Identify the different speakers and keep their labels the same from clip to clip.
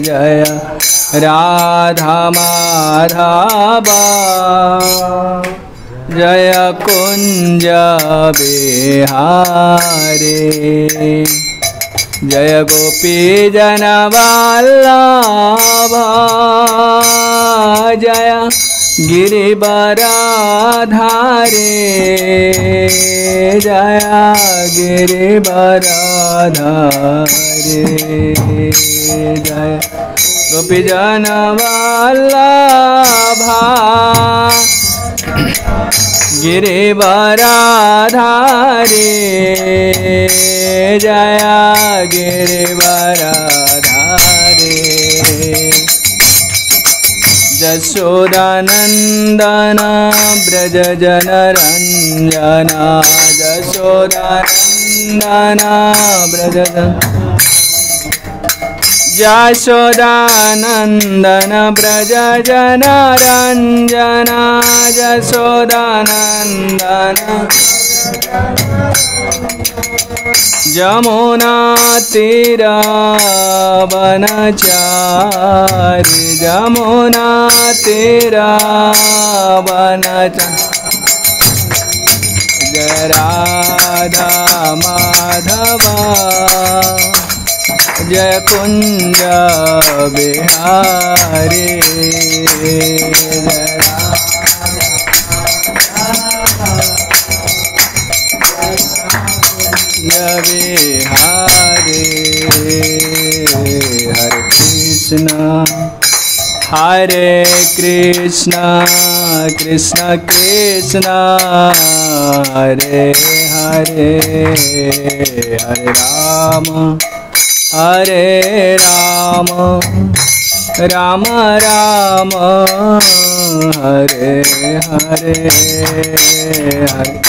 Speaker 1: जय राधा माधव जय कुंज बिहारी जय गोपी जन वल्लभ जय गिरिवरधारी जय गिरिवरधारी जय गोपी जन वल्लभ गिरिवरधारी जय गिरिवरधारी यशोदानंदन ब्रज जनरंजन यशोदानंदन ब्रज यशोदानंदन ब्रज जनरंजन यशोदानंदन जमुना तीरावनचारी जमुना तीरावनचारी जय राधा माधव जय कुंज बिहारी जय बिहारी हरे कृष्ण कृष्ण कृष्ण हरे हरे हरे राम राम राम हरे हरे हरे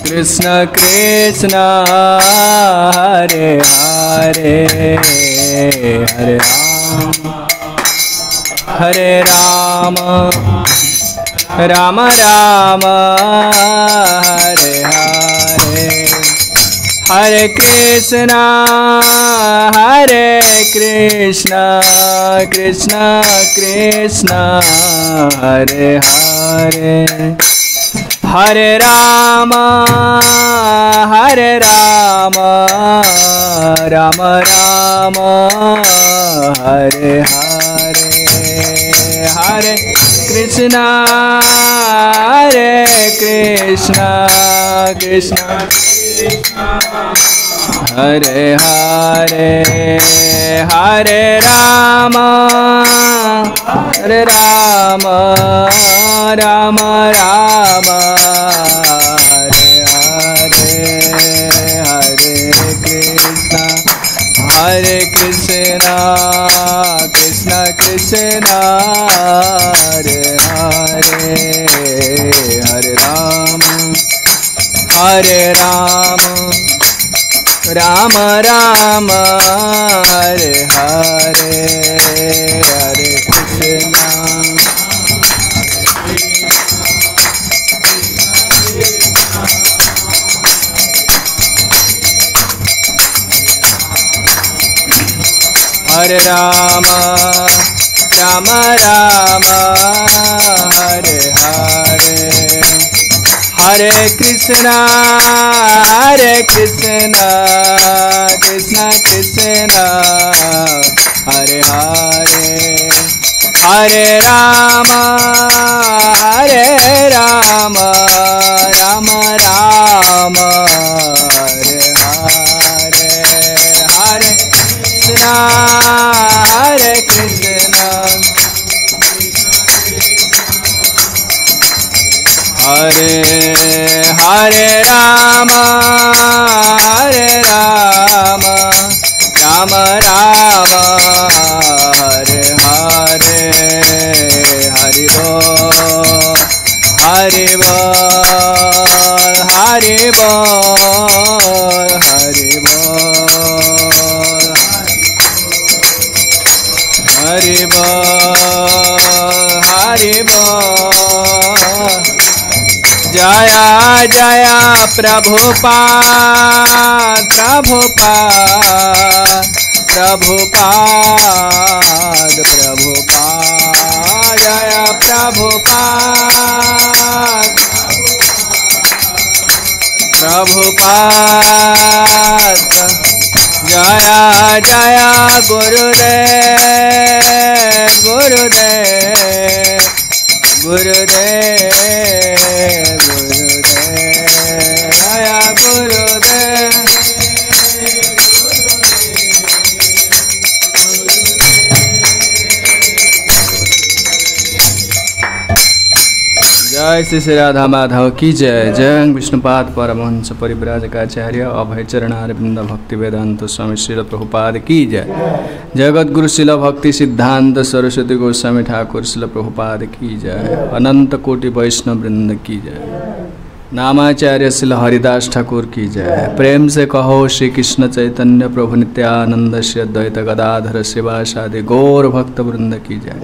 Speaker 1: कृष्ण कृष्ण हरे हरे हरे राम राम राम हरे हरे हरे कृष्ण कृष्ण कृष्ण हरे हरे हरे राम राम राम हरे हरे हरे कृष्ण कृष्ण हरे हरे हरे राम राम राम हरे हरे हरे कृष्ण कृष्ण कृष्ण हरे हरे हरे राम राम राम हरे हरे हरे कृष्ण हरे राम राम हरे हरे हरे कृष्ण कृष्ण कृष्ण हरे हरे हरे राम राम राम हरे हरे हरे कृष्ण हरे हरे राम राम राम हरे हरे हरि बोल हरि बोल हरि बोल हरि बोल हरि बोल हरि बोल जय जय प्रभुपाद प्रभुपाद प्रभुपाद प्रभुपाद जय प्रभुपाद प्रभुपाद जय जय गुरुदेव गुरुदेव गुरुदेव गुरुदेव जय गुरुदेव जय श्री श्री राधा माधव की जय। जय विष्णुपाद परमहंस परिव्राजकाचार्य अभय चरणारविंद भक्ति वेदांत स्वामी श्रील प्रभुपाद की जय। जगत गुरु शिल भक्ति सिद्धांत सरस्वती गोस्वामी ठाकुर शिल प्रभुपाद की जय। अनंत कोटि वैष्णव वृंद की जय। नामाचार्य शिल हरिदास ठाकुर की जय। प्रेम से कहो श्री कृष्ण चैतन्य प्रभु नित्यानंद श्री अद्वैत गदाधर शिवासादि गौर भक्त वृंद की जय।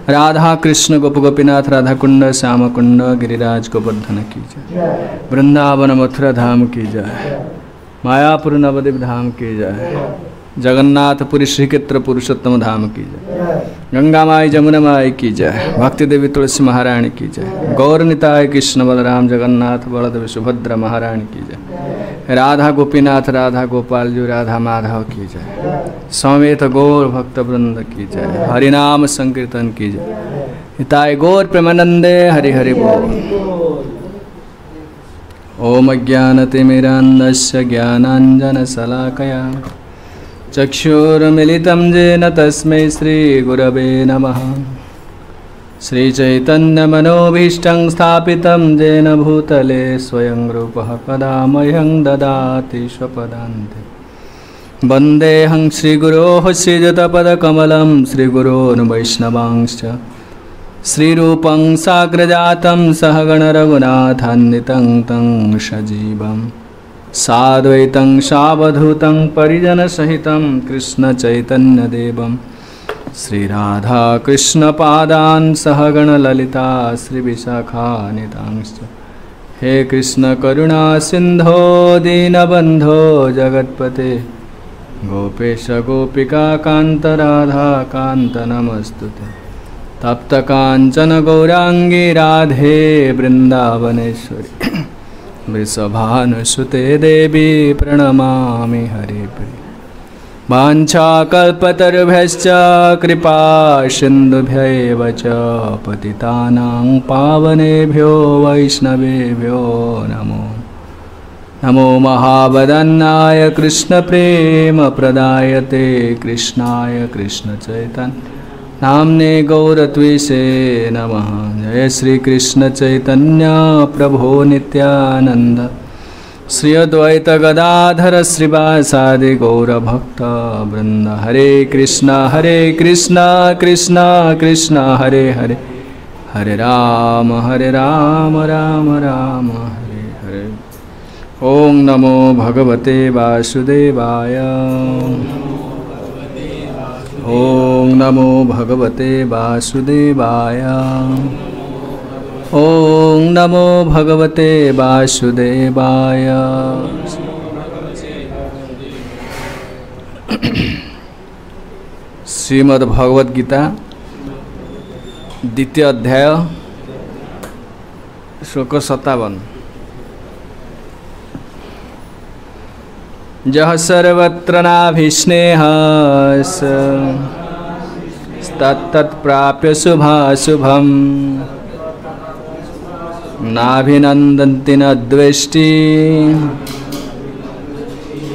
Speaker 1: राधा कृष्ण गोप गोपीनाथ राधा कुंड श्याम कुंड गिरिराज गोवर्धन की जय। वृंदावन मथुरा धाम की जय। मायापुर नवद्वीप धाम की जय। जगन्नाथपुरी श्रीक्षेत्र पुरुषोत्तम धाम की जय। गंगा माई जमुना माई की जय। भक्ति देवी तुलसी महारानी की जय। गौर निताय कृष्ण बलराम जगन्नाथ बलदेव सुभद्रा महारानी की जय। राधा गोपीनाथ राधा गोपाल जी राधा माधव की जय। समेत गौर भक्त वृंद की जय। हरिनाम संकीर्तन की जय। हिताय गौर प्रेमानंदे हरि हरि बोल। ओम अज्ञानतिमिरान्धस्य ज्ञानाञ्जनशलाकया चक्षुरुन्मिलितं येन तस्मै श्रीगुरवे नमः। श्रीचैतन्यमनोभीष्टं स्थापितं येन भूतले स्वयं रूपः कदा मह्यं ददाति स्वपदान्ते। वन्देऽहं श्रीगुरोः श्रीयुतपदकमलं श्रीगुरोन् वैष्णवांश्च श्रीरूपं साग्रजातं सहगण रघुनाथान्वितं तं सजीवं साद्वैतं सावधूतं परिजनसहितं कृष्णचैतन्यदेवं श्रीराधाकृष्णपादान् सहगण ललिता श्रीविशाखान्वितांश्च। हे कृष्ण करुणा सिन्धो दीनबन्धो जगत्पते गोपेश गोपिका कान्त राधा कान्त नमस्तुते। तप्त कांचन गौरांगी राधे वृंदावनेश्वरी वृषभानुसुते देवी प्रणमामि हरिप्रिय। वाञ्छाकल्पतरुभ्यश्च कृपा सिन्धुभ्यैव च पतितानां पावनेभ्यो वैष्णवेभ्यो नमो नमो। महावदन्नाय कृष्णप्रेम प्रदायते कृष्णाय कृष्णचैतन्य नाम्ने गौरत्विषे नमः। जय श्री कृष्ण चैतन्य प्रभो नित्यानंद श्री अद्वैत गदाधर श्रीवासादि गौरभक्त वृंद। हरे कृष्ण कृष्ण कृष्ण हरे हरे हरे राम राम राम हरे हरे। ओम नमो भगवते वासुदेवाय। ओम नमो भगवते वासुदेवाय। ओम नमो भगवते वासुदेवाय। श्रीमद् भगवद गीता द्वितीय अध्याय श्लोक 57। जह सर्वत्र नाभिस्नेहः तत्तत्प्राप्य शुभाशुभम् नाभिनन्दन्ति न द्वेष्टि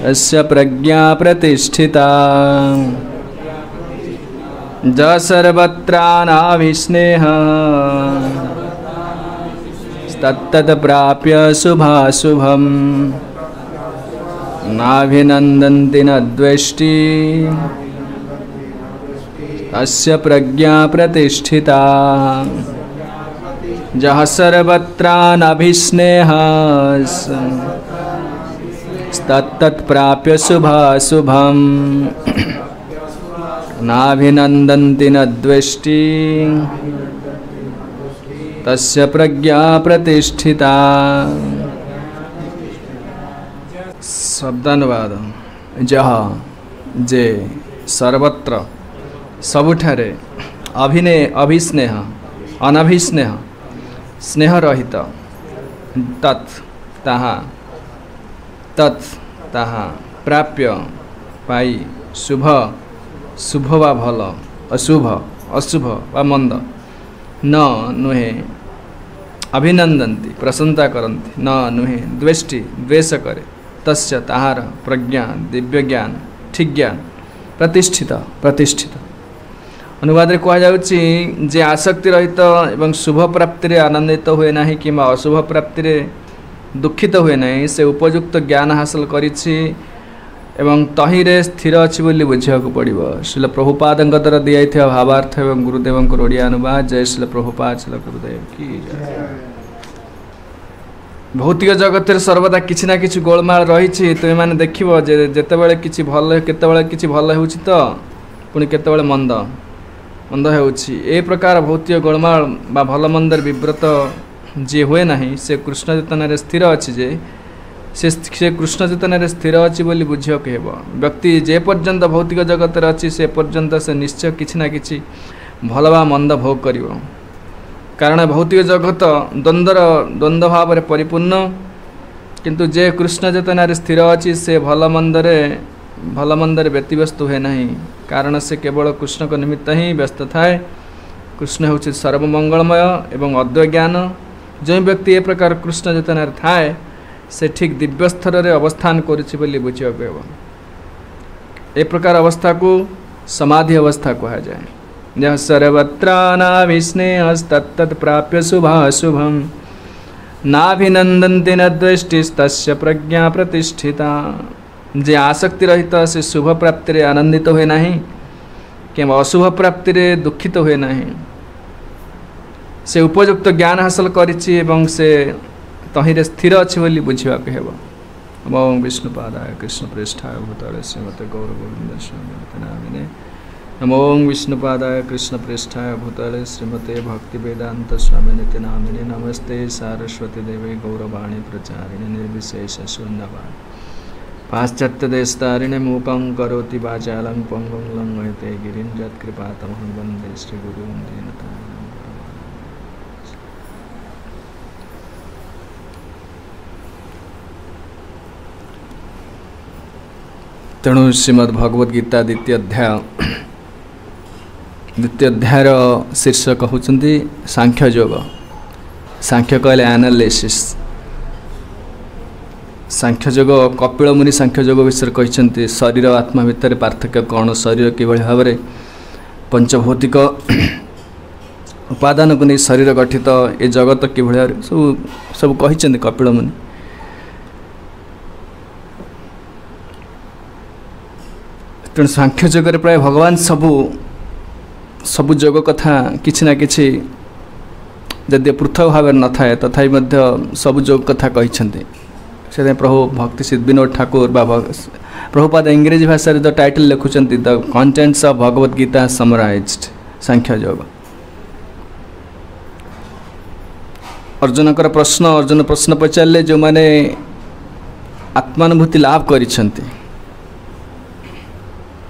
Speaker 1: अस्य प्रज्ञा प्रतिष्ठिता। जह सर्वत्र नाभिस्नेहः तत्तत्प्राप्य शुभाशुभम् नाभिनन्दन्ति न द्वेष्टि अस्य प्रज्ञा प्रतिष्ठिता। जहाँ सर्वत्र नाभिस्नेहः तत्तत्प्राप्य शुभाशुभम् नाभिनन्दन्ति न द्वेष्टि तस्य प्रज्ञा प्रतिष्ठिता। शब्दानुवाद जह जे सर्वत्र सबुठारे अभिस्नेह अनभिस्नेह स्नेह रहित तत् ताहा प्राप्य पाई शुभ शुभ वा भल अशुभ अशुभ वा मंद न नुहे अभिनंदन्ति प्रशंसा करन्ति न नुहे द्वेष्टि द्वेष करे तस्य ताहार प्रज्ञा दिव्य ज्ञान ठीक ज्ञान प्रतिष्ठित प्रतिष्ठित। अनुवाद कह जाउछि जे आसक्ति रहित एवं शुभ प्राप्ति आनंदित हुए नहीं कि अशुभ प्राप्ति दुखित हुए नहीं से उपयुक्त ज्ञान हासिल करिछि एवं तहिरे स्थिर अच्छी बोली बुझा पड़ो। श्रील प्रभुपाद द्वारा दिया भावार्थ एवं गुरुदेव ओडिया अनुवाद। जय श्रील प्रभुपाद श्रील गुरुदेव की जय। भौतिक जगत सर्वदा किछि ना किछि गोलमाल रही तुम मैंने देख जितेबाला किसी भल केतबेले किछि भल होउछि तो पुणी केतबेले मंद मंद होउछि। ए प्रकार भौतिक गोलमाल बा भल मंदर विव्रत जी हुए नहीं से कृष्ण चेतन स्थिर अच्छी जे से कृष्ण चेतन स्थिर अच्छी बोली बुझे कह। व्यक्ति जे पर्यंत भौतिक जगत अच्छी से पर्यंत से निश्चय किछि ना किछि भल बा मंद भोग करिवो। कारण भौतिक जगत द्वंद्व भाव में परिपूर्ण किंतु जे कृष्ण चेतन स्थिर अच्छी से भल मंदर व्यतिव्यस्त हुए नहीं। कारण से केवल कृष्ण को निमित्त ही व्यस्त थाए। कृष्ण हूँ सर्वमंगलमय एवं अद्वै ज्ञान। जो व्यक्ति ए प्रकार कृष्ण चेतन थाए से ठीक दिव्य स्तर में अवस्थान करुछि बोली बुझिया कहब। ए प्रकार अवस्था को समाधि अवस्था कहा जाए। जहाँ सर्वत्र नाभिस्नेहस्तत्तत् प्राप्य शुभाशुभम नाभिनंदन्ति न द्वेष्टिस्तस्य प्रज्ञा प्रतिष्ठिता। जे आसक्ति रहित से शुभ प्राप्ति आनंदित हुए नहीं कि अशुभ प्राप्ति दुखित हुए नहीं से उपयुक्त ज्ञान हासिल करिछि एवं से तहिरे स्थिर अच्छी बोली बुझा कहब। ओम विष्णुपादाय कृष्ण प्रेष्ठाय भूतले श्रीमते गौर गोविंद स्वामी नामिने। नमो विष्णुपादाय कृष्ण प्रेष्ठाय भूतले श्रीमते भक्ति वेदांत स्वामी नित्य नामिने। नमस्ते सारस्वती देवी गौरवाणी प्रचारिणे निर्विशेष शून्यवाद पाश्चात्य देशतारिणे मूकं करोति वाचालं पंगुं लंघयते गिरिं यत्कृपातमहं वन्दे श्रीगुरुं दीनतां।। तेणु श्रीमद्भगवद गीता द्वितीय अध्याय शीर्षक होचंती सांख्य योग। सांख्य कहले एनालिसिस। सांख्य योग कपिल मुनि सांख्य योग विषय कहते शरीर आत्मा भितर पार्थक्य कौन, शरीर किभଳି भाव में पंचभौतिक उपादान को नहीं शरीर गठित, ए जगत किभଳି सब कहते कपिल मुनि। तेणु सांख्य जगत प्राय भगवान सबु योग कथा किछि ना किछि यदि पृथक भाव न थाए तथापि मध्य सबु योग कथा कहते। से प्रभु भक्ति सिद्ध विनोद ठाकुर बा प्रभुपाद इंग्रेजी भाषा द टाइटल लिखुचंती the contents of Bhagavad Gita summarized Sankhya Yoga. Arjuna प्रश्न पचारे जो माने आत्मानुभूति लाभ करिसंती,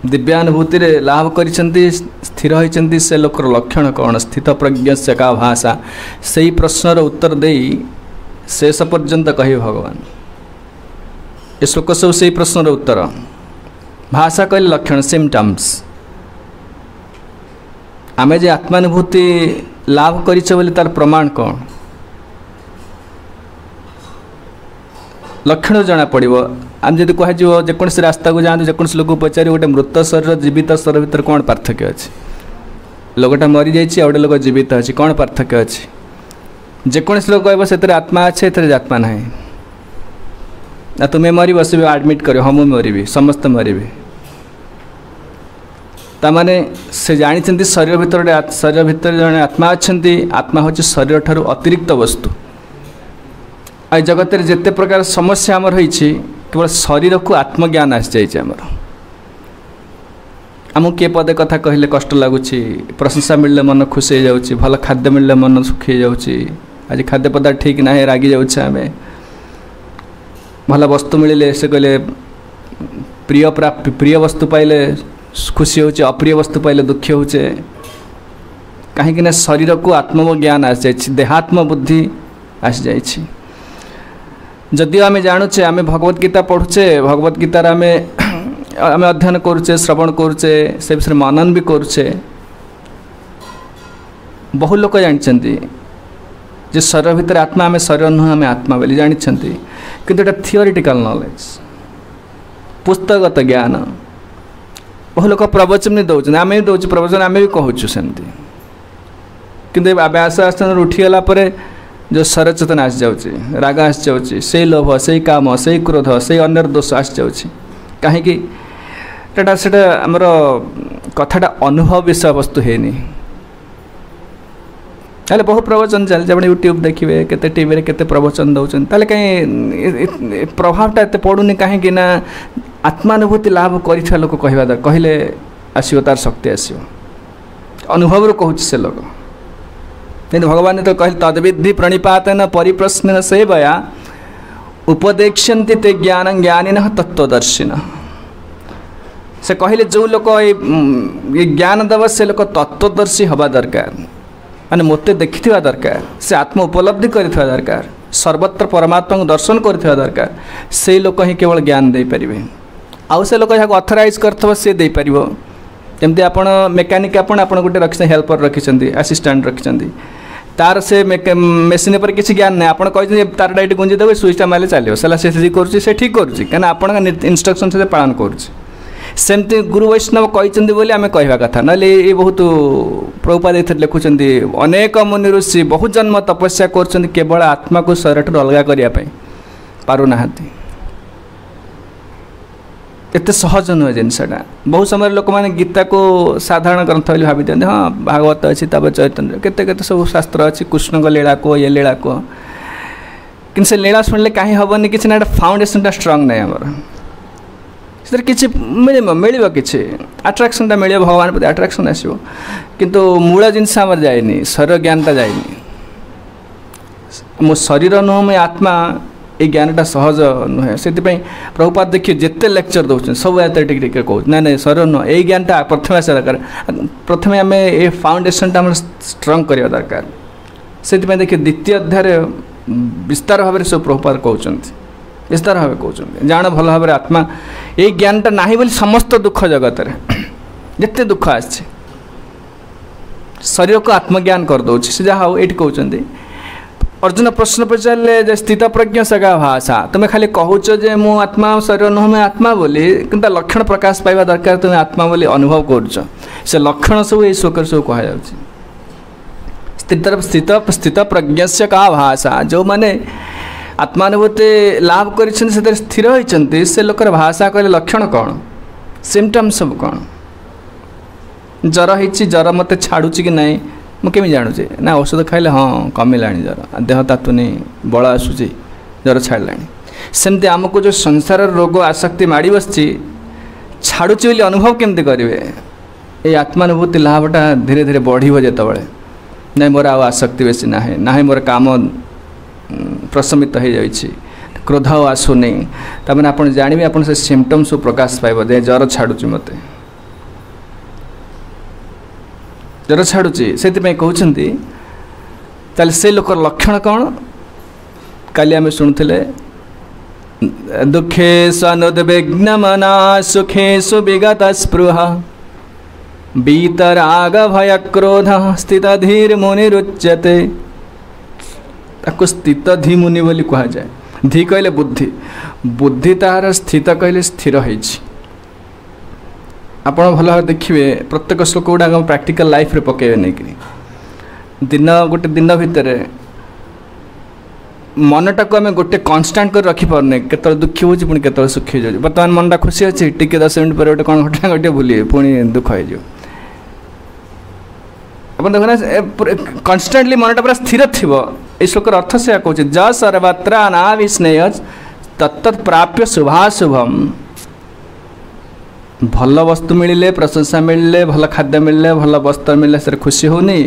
Speaker 1: दिव्यानुभूति रे लाभ करिसंती, स्थिर होइसंती, से लोकर लक्षण कौन, स्थित प्रज्ञस्य का भाषा, सेही प्रश्नर उत्तर देई शेष पर्यंत कहे भगवान। ये श्लोक सब से प्रश्नर उत्तर। भाषा कहले लक्षण सिम्पटम्स। आमे जे आत्मानुभूति लाभ करिछ बोली तार प्रमाण कौन, लक्षण जना पड़ो। आम जब कह जेकोसी रास्ता को जाते जेकोसी लोक पचार गोटे मृत शरीर जीवित शरीर भितर कौन पार्थक्य अच्छे, लोकटा मरी जाइए गोटे लोक जीवित अच्छी कौन पार्थक्य अच्छे। जेकोसी लोक कह से आत्मा अच्छे एथरे आत्मा ना ना तुम्हें मरी बस आडमिट कर हाँ मुझे मरबी समस्त मरबी ताने से जानी शरीर भितर जड़े आत्मा अच्छा। आत्मा हूँ शरीर ठारू अतिरिक्त वस्तु। आई जगत जिते प्रकार समस्या आमर होती केवल शरीर को आत्मज्ञान आसी जाइए आमर। आमको किए पदे कथा कहले कष्ट लगुच, प्रशंसा मिलले मन खुश हो जाऊँ, भल खाद्य मिलले मन सुखी जाऊँ। आज खाद्य पदार्थ ठीक ना रागी जाऊँ, आम भल वस्तु मिले से कहले प्रिय वस्तु पाइले खुशी होचे, अप्रिय वस्तु पाइले दुखी होचे। कहीं शरीर को आत्मज्ञान आसी जाइए, देहात्म बुद्धि आसी जाइए। जदिव आम जानुचे, आम भगवत गीता पढ़ुचे, भगवत गीतार आम अध्ययन करुचे, श्रवण करुचे, से विषय मनन भी करुचे। बहु लोक जानते जे शरीर भितर आत्मा, आम शरीर नुह, आम आत्मा बोली जानते, किंतु एटा थियोरिटिकल नॉलेज, पुस्तकगत ज्ञान। बहु लोक प्रवचन भी दौरान, आम भी दौर प्रवचन, आम भी कहूँ सेमती, किंतु व्यास आसन उठीगला जो शरीर चेतना आसी जाऊँगी, राग आसी जाऊँगी, से लोभ, से काम, से क्रोध, से अन्य दोष आसी जाऊँगी। कहीं आमर कथाटा अनुभव विषय वस्तु है नहीं। बहु प्रवचन चलते, आप यूट्यूब देखिए, केते टीवी केते प्रवचन दौरान, कहीं प्रभावटा एत पड़ूनी, कहीं आत्मानुभूति लाभ कर लोक कहले आसो, तार शक्ति आसो, अनुभव रू कहूँ से लोग। नहीं भगवान ने तो कह तद्विधि प्रणिपातन परिप्रश्न सेवया उपदेक्षन्ति ते ज्ञान ज्ञानिनः तत्वदर्शिन। से कहले जो लोक ये ज्ञान दब से लोक तत्वदर्शी हवा दरकार, माने मोते देखि दरकार, से आत्म उपलब्धि करिथवा दरकार, सर्वत्र परमात्मा को दर्शन करिथवा दरकार। से लोक ही केवल ज्ञान दे परिबे। आउ से लोक जाको ऑथराइज करथवा से दे परिबो। जमती आपण मेकानिक आपण गोटे रखिछन, हेल्पर रखिछन, असिस्टेंट रखिछन, तार से मेसीन पर किसी ज्ञान नहीं, आप कहते तार डाइट गुंजी देवे, स्विचटा मारे चलो साला से ठीक करुच्ची, कहीं आपण इंस्ट्रक्शन से पालन करमती गुरु वैष्णव कहते बोली आम कहवा कथा। ना ये बहुत प्रभुपाद लिखुंट, अनेक मुनि ऋषि बहुत जन्म तपस्या कर केवल आत्मा को शरीर अलग करने पारना, एत सहज नुहे जिनसटा। बहुत समय लोक मैंने गीता को साधारण ग्रंथ बोली भावी दिखते, हाँ भागवत अच्छी, चैतन्य केते सब शास्त्र अच्छी, कृष्ण को लीला को ये लीला को, कि से लीला शुणिले कहीं हेनी कि फाउंडेशनटा स्ट्रंग नहीं आमर, किसी मिल कि आट्राक्शनटा मिले, भगवान प्रति आट्राक्शन आसो, किंतु मूल जिनस आम जाए, शरीर ज्ञानटा जाए। मो शरीर नुह मैं आत्मा, ये ज्ञानटा सहज नुहे। से प्रभुपाद देखिए जिते लेक्चर दौरान सब टिके कहूँ ना ना शरीर नुह, यही ज्ञानटा प्रथम आसा दरकार। प्रथम आम ये फाउंडेशनटा आम स्ट्रंग करवा दरकार। से देखिए द्वितीय अध्याय विस्तार भाव में सब प्रभुपाद कहते, विस्तार भाव कहते जान भल भाव आत्मा, ये ज्ञानटा ना बोली समस्त दुख जगत में जिते दुख आसे शरीर को आत्मज्ञान करदे से जहाँ हो। ये कहते अर्जुन प्रश्न पचारे स्थित प्रज्ञ सगा भाषा, तुम्हें खाली कहूच जे मु आत्मा शरीर नुह मैं आत्मा बोली, कि लक्षण प्रकाश पाइबा दरकार, तुम्हें आत्मा बोली अनुभव करुच, से लक्षण सब ये श्लोक सब कह स्थित प्रज्ञ से का भाषा। जो मैंने आत्मानुभूति लाभ कर स्थिर होती, से लोकर भाषा कहले लक्षण कौन, सिम्पटम सब कौन, जर होती जर मत छाड़ुची कि नहीं मुझे जानूचे ना, औषध खाइले हाँ कमिला जर, देह तातुनी बल आसूँ, जर छाड़ा। सेमती आमको जो संसार रोग आसक्ति माड़ी बस छाड़ुची बोली अनुभव केमती करेंगे, ये आत्मानुभूति लाभटा धीरे धीरे बढ़ जो नहीं मोर आ आसक्ति बेसी ना, मोर काम प्रशमित हो जाए, क्रोध आसुनी, तमें आप जानवे आप से सिम्पटम सब प्रकाश पाइब, दे जर छाड़ुची मत जर छाड़ुची, से कहते ताले से लोकर लक्षण कौन। काली आम शुणुले दुखे सनुद्विग्नमना सुखे सुविगत स्पृहा बीतराग भय क्रोध स्थित धीर मुनिरुच्यते। ताको स्थित धी मुनि बोली कह जाए। धी कहले बुद्धि, बुद्धि तार स्थित कहले स्थिर होइछि। आपण भल भाव देखिए प्रत्येक श्लोक गुड़ाक प्रैक्टिकल लाइफ रे पकेबे नहीं कि दिन गोटे दिन भितर मनटा को आम गोटे कन्स्टांट कर रखी पारने, केतल दुखी हो पुणी केतल सुखी हो। बर्तमान मनटा खुशी अच्छी टिके 10 मिनट पर गोटे कौन घटना घटे भूलिए पुणी दुख हो। देखना कन्स्टांटली मनटा पूरा स्थिर थी। ये श्लोकर अर्थ से कहते ज सर्वत्र अनाविस्नेय तत्त प्राप्य शुभाशुभम। भल वस्तु मिले, प्रशंसा मिले, भल खाद्य मिले, भल वस्त्र मिले से खुशी होनी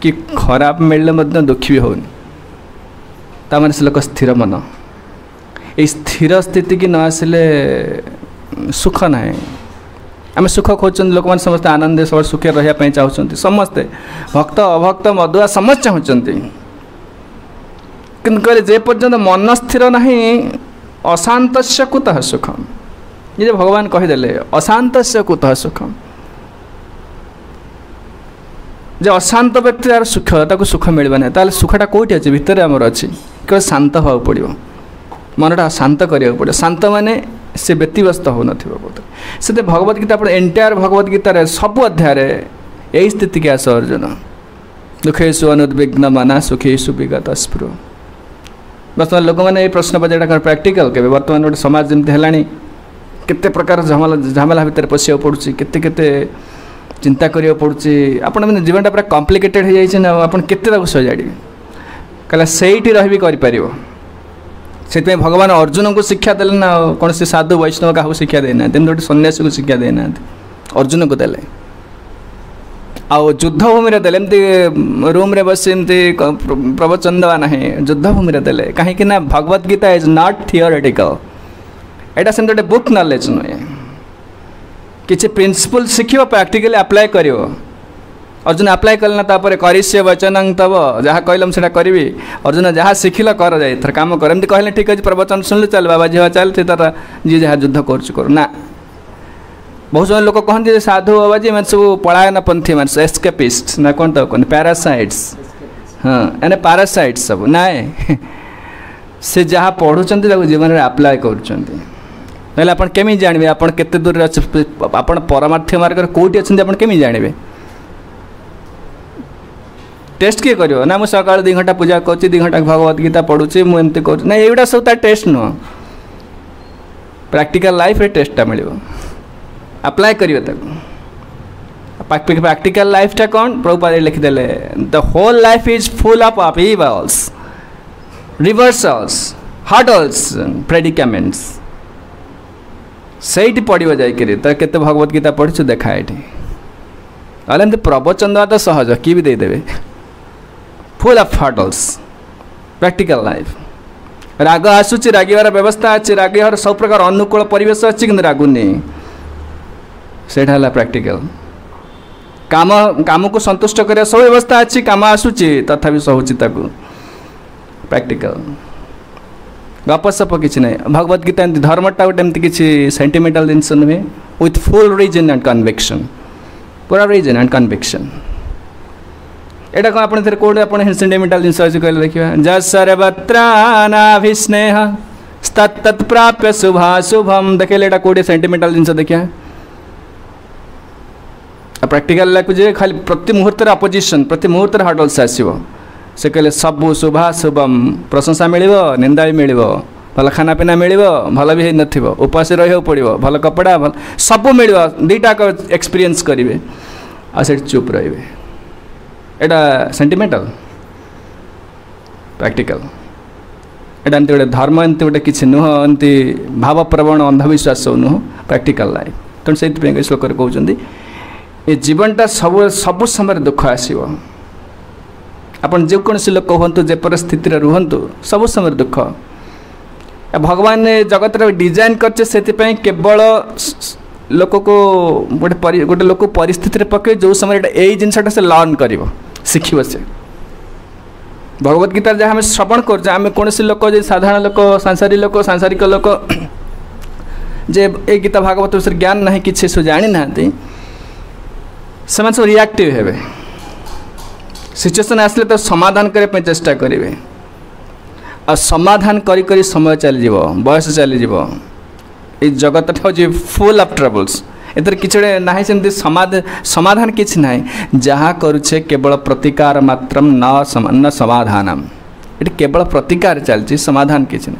Speaker 1: कि खराब मिले दुखी भी होनी। तार से लोक स्थिर मन, ये स्थिर स्थिति की न आसिले सुख ना। आम सुख खोजते लोक मैंने समस्त आनंद सब सुखे रही चाहते, समस्ते भक्त अभक्त मधुआ समस्त चाहते, कि जे पर्यंत मन स्थिर ना अशांत कुतः सुखम। ये भगवान कहीदेले अशांत कुतः सुखम। जे अशांत व्यक्ति तार सुख ताको सुख मिलवा ना, ताल सुखटा कौटी अच्छे भितर आमर अच्छी केवल शांत हवा पड़ो, मनटा शांत करा पड़ो। शांत माने से व्यतिव्यस्त हो से भगवत गीता आप एंटायर भगवत गीतार सब अध्याय यही स्थिति के आस अर्जुन दुखेशु अनुद्विग्न मना सुखेशु विगत स्पृह। बर्तमान लोक मैंने ये प्रश्न पचार प्रैक्टिकल के बर्तमान गोटे समाज जमी है केते प्रकार झमेला भितर पशिया पड़ुची, केते केते चिंता करिया पड़ुची। आपण मैंने जीवनटा पूरा कॉम्प्लिकेटेड हो जाइए ना, आपण केते सजाड़ी कहला सेठी रही करिपारिबो। से भगवान अर्जुन को शिक्षा देले ना, कौन से साधु वैष्णव क्या शिक्षा देना, गोटे सन्यासी को शिक्षा देना, अर्जुन को देले। आउ युद्ध भूमि देले रूम रे बस प्रवचन देवा ना, युद्ध भूमि देले कहीं ना Bhagavad Gita is not theoretical. एटा से गोटे बुक नॉलेज नुहे, किसी प्रिंसिपल शिखियो प्रैक्टिकली अप्लाई करियो। अर्जुन अप्लाई कल ना तापर करिष्य वचनं तब जहाँ कहल मुझे करी। अर्जुन जहाँ शिखिल कर जाए थर काम कर एमती कहले ठीक अच्छे प्रवचन शुणिल चल बाबा झील चल तार जी जहाँ युद्ध कर ना। बहुत समय लोग कहते साधु बाबा जी मैंने सब पलायन पंथी मान एस्केपिस्ट ना कौन तो कहते पैरासाइट्स। हाँ एने पैरासाइट्स सब ना से जहाँ पढ़ुं जीवन में अप्लाई कर आप केमी जानवे आप केते दूर आप परमार्थ मार्ग कौटी अच्छे आप केमी जानवे। टेस्ट किए करियो ना, मुझे सकाल 2 घंटा पूजा कर 2 घंटा भगवत गीता पढ़ुची मुझे कर ना, ये सब तार टेस्ट नुह। प्रैक्टिकल लाइफ रे टेस्टा मिल अप्लाई करियो प्रैक्टिकल लाइफटा कौन प्रभुपाद लिखिदेले the whole life is full of upheavals reversals hurdles predicaments. सही पढ़ो जाइए तो केते भगवत गीता पढ़ी देखा ये प्रवचन देवा तो सहज कि भी देदेवे। Full of hurdles practical life. राग आसूची रागिवार व्यवस्था अच्छी, रागिवार सब प्रकार अनुकूल परिवेश अच्छी कि रागुनी, सेटा है प्रैक्टिकल। काम काम को संतुष्ट कर सब व्यवस्था अच्छी, काम आसूची तथापि सहूची ताकू प्रैक्टिकल। गपसप किसी ना भगवत गीता धर्मटा गोटे एमती किसी सेंटिमेंटल जिनस नुहे, with full reason and conviction, पूरा रीजन एंड कन्विक्शन। एटा कौन आप कौन आप सेंटिमेंटल जिनस अच्छे कहले देखिए जस सर्वत्रानाभिस्नेह तत्प्राप्य शुभाशुभम देखेले एटा कौटे सेंटिमेंटल जिनस देखिए। प्रैक्टिकल लाइफ जे खाली प्रति मुहूर्त अपोजिशन प्रति मुहूर्त हर्डल्स आसो से कहले सबू शुभाशुभम प्रशंसा मिल निंदा भी मिल भल खाना पीना मिल भल भी न उपास रही पड़ो भल कपड़ा भल सब मिल दीटा एक्सपीरियंस करेंगे आ चुप रे। एटा सेंटिमेंटल प्रैक्टिकल एटा एमती गोटे धर्म एमती गोटे किसी नुह एमती भावप्रवण अंधविश्वास नुह प्रैक्टिकल लाइफ। तेणु से श्लोक कहते ये जीवनटा सब सब समय दुख आसो आपन जेकोसी लोक कहतु जे परिस्थिति रुहतु सब समय दुख। भगवान ने जगत डिजाइन करछे से केवल लोक को गोटे लोक परिस्थिति पकड़े जो समय यही जिनसा से लर्न कर शिखब से। भगवत गीता जहाँ श्रवण कर कौन लोक साधारण लोक सांसारिक लोक जे ए गीता भागवत विषय ज्ञान ना कि जानी ना सब रिएक्टिव हेबे। सिचुएशन आसले तो समाधान करने चेष्टा करेंगे आ समाधान करी करी समय चली बयस चली ये जगत हूँ फुल ऑफ ट्रबल्स। एतर किसी ना सेमती समाधान किसी ना जहाँ करुचे केवल प्रतिकार मात्र न समाधानम। ये केवल प्रतिकार चलती समाधान किसी ना।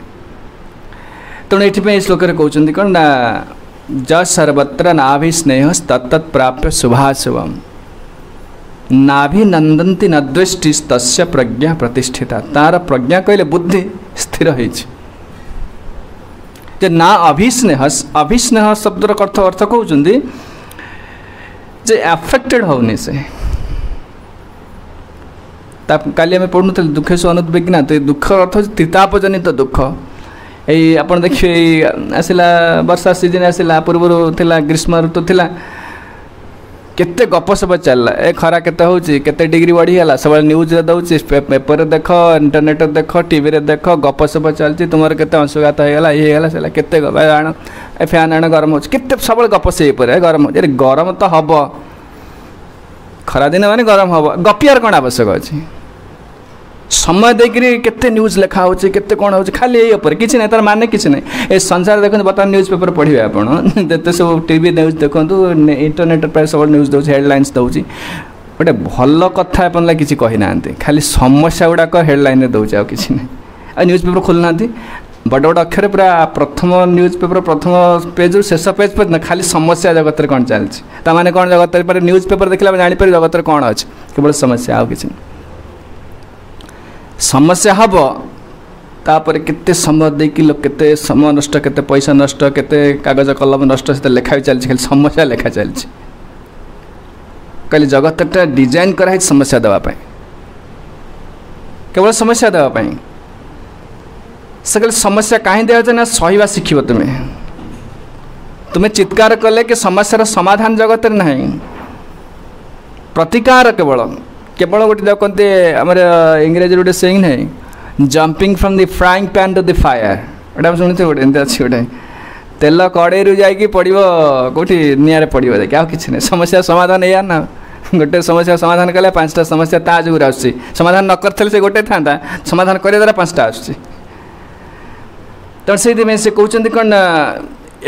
Speaker 1: तेणु ये श्लोक कहते कौन ना ज सर्वत्र नाभिस्नेह तत्त प्राप्य शुभाशुभम नाभिनंदन्ति नद्वेष्टिस्तस्य प्रज्ञा प्रतिष्ठिता। तार प्रज्ञा कहले बुद्धि स्थिर होइछि। जे ना अभिस्नेह शब्दर अर्थ कहते जे अफेक्टेड होनी से काली आम पढ़ुन दुखेश अनुद्वेगिना तो दुख अर्थ तीताप जनित दुख यही आप देखिए आसला वर्षा सीजन आसला पूर्व थिला ग्रीष्म ऋतु थिला केते गपसप चलला ए खरा केते होची केते डिग्री बढ़ीगला सब न्यूज रे दउची पेपर देख इंटरनेट देख टीवी रे देख गपसप चलची तुमर केते अंशुघात होगला ये होगला सेला केते आण ए फैन आण गरम होची केते सब गप से पर गरम अरे गरम तो हब खरा दिन माने गरम हब गपियार कोन आवश्यक अछि समय देखिए केते न्यूज लिखा होचे केते कोन होचे खाली ए ऊपर किछि नै तार माने किछि नै ए संसार देखन बता न्यूज पेपर पढिबे आपण जते सब टीवी न्यूज देखंतु इंटरनेट पर सब न्यूज दउछि हेडलाइंस दउछि गोटे भल कथा अपन ला किछि कहि नांती खाली समस्या गुडा को हेडलाइन रे दउछि आ किछि नै आ न्यूज पेपर खोल नांती बड़ बड़ अक्षर पूरा प्रथम न्यूज पेपर प्रथम पेज शेष पेज पर खाली समस्या जगत रे कोन चलछि ता माने कोन जगत रे पर न्यूज पेपर देखला जानि पर जगत रे कोन अछि केवल समस्या आ किछि समस्या हम तापर केते समय देकी लोग केते समय नष्ट केते पैसा नष्ट केते कागज कलम नष्ट से लेखा चलछि खाली समस्या लेखा चलछि कहले जगतटा डिजाइन करा है समस्या देवा पाई केवल समस्या देवा पाई सकल समस्या कहीं दिया जाए ना सहीवा शिखिब तुम्हें चित्कार कले कि समस्यार समाधान जगत नहीं प्रतिकार केवल केवल गोटे देखते आमर इंग्रेजी गोटे सेइंग नहीं jumping from the frying pan to the fire गोटे शुणी गोटे एमती अच्छी गोटे तेल कड़े जाकि पड़ो कौटी निआरे पड़ो देखिए आ कि समस्या समाधान या ना गोटे समस्या समाधान कले 5टा समस्या ता जुगुर आसुची समाधान न करते से गोटे था समाधान करे द्वारा 5टा आसुची तो से कहते कौन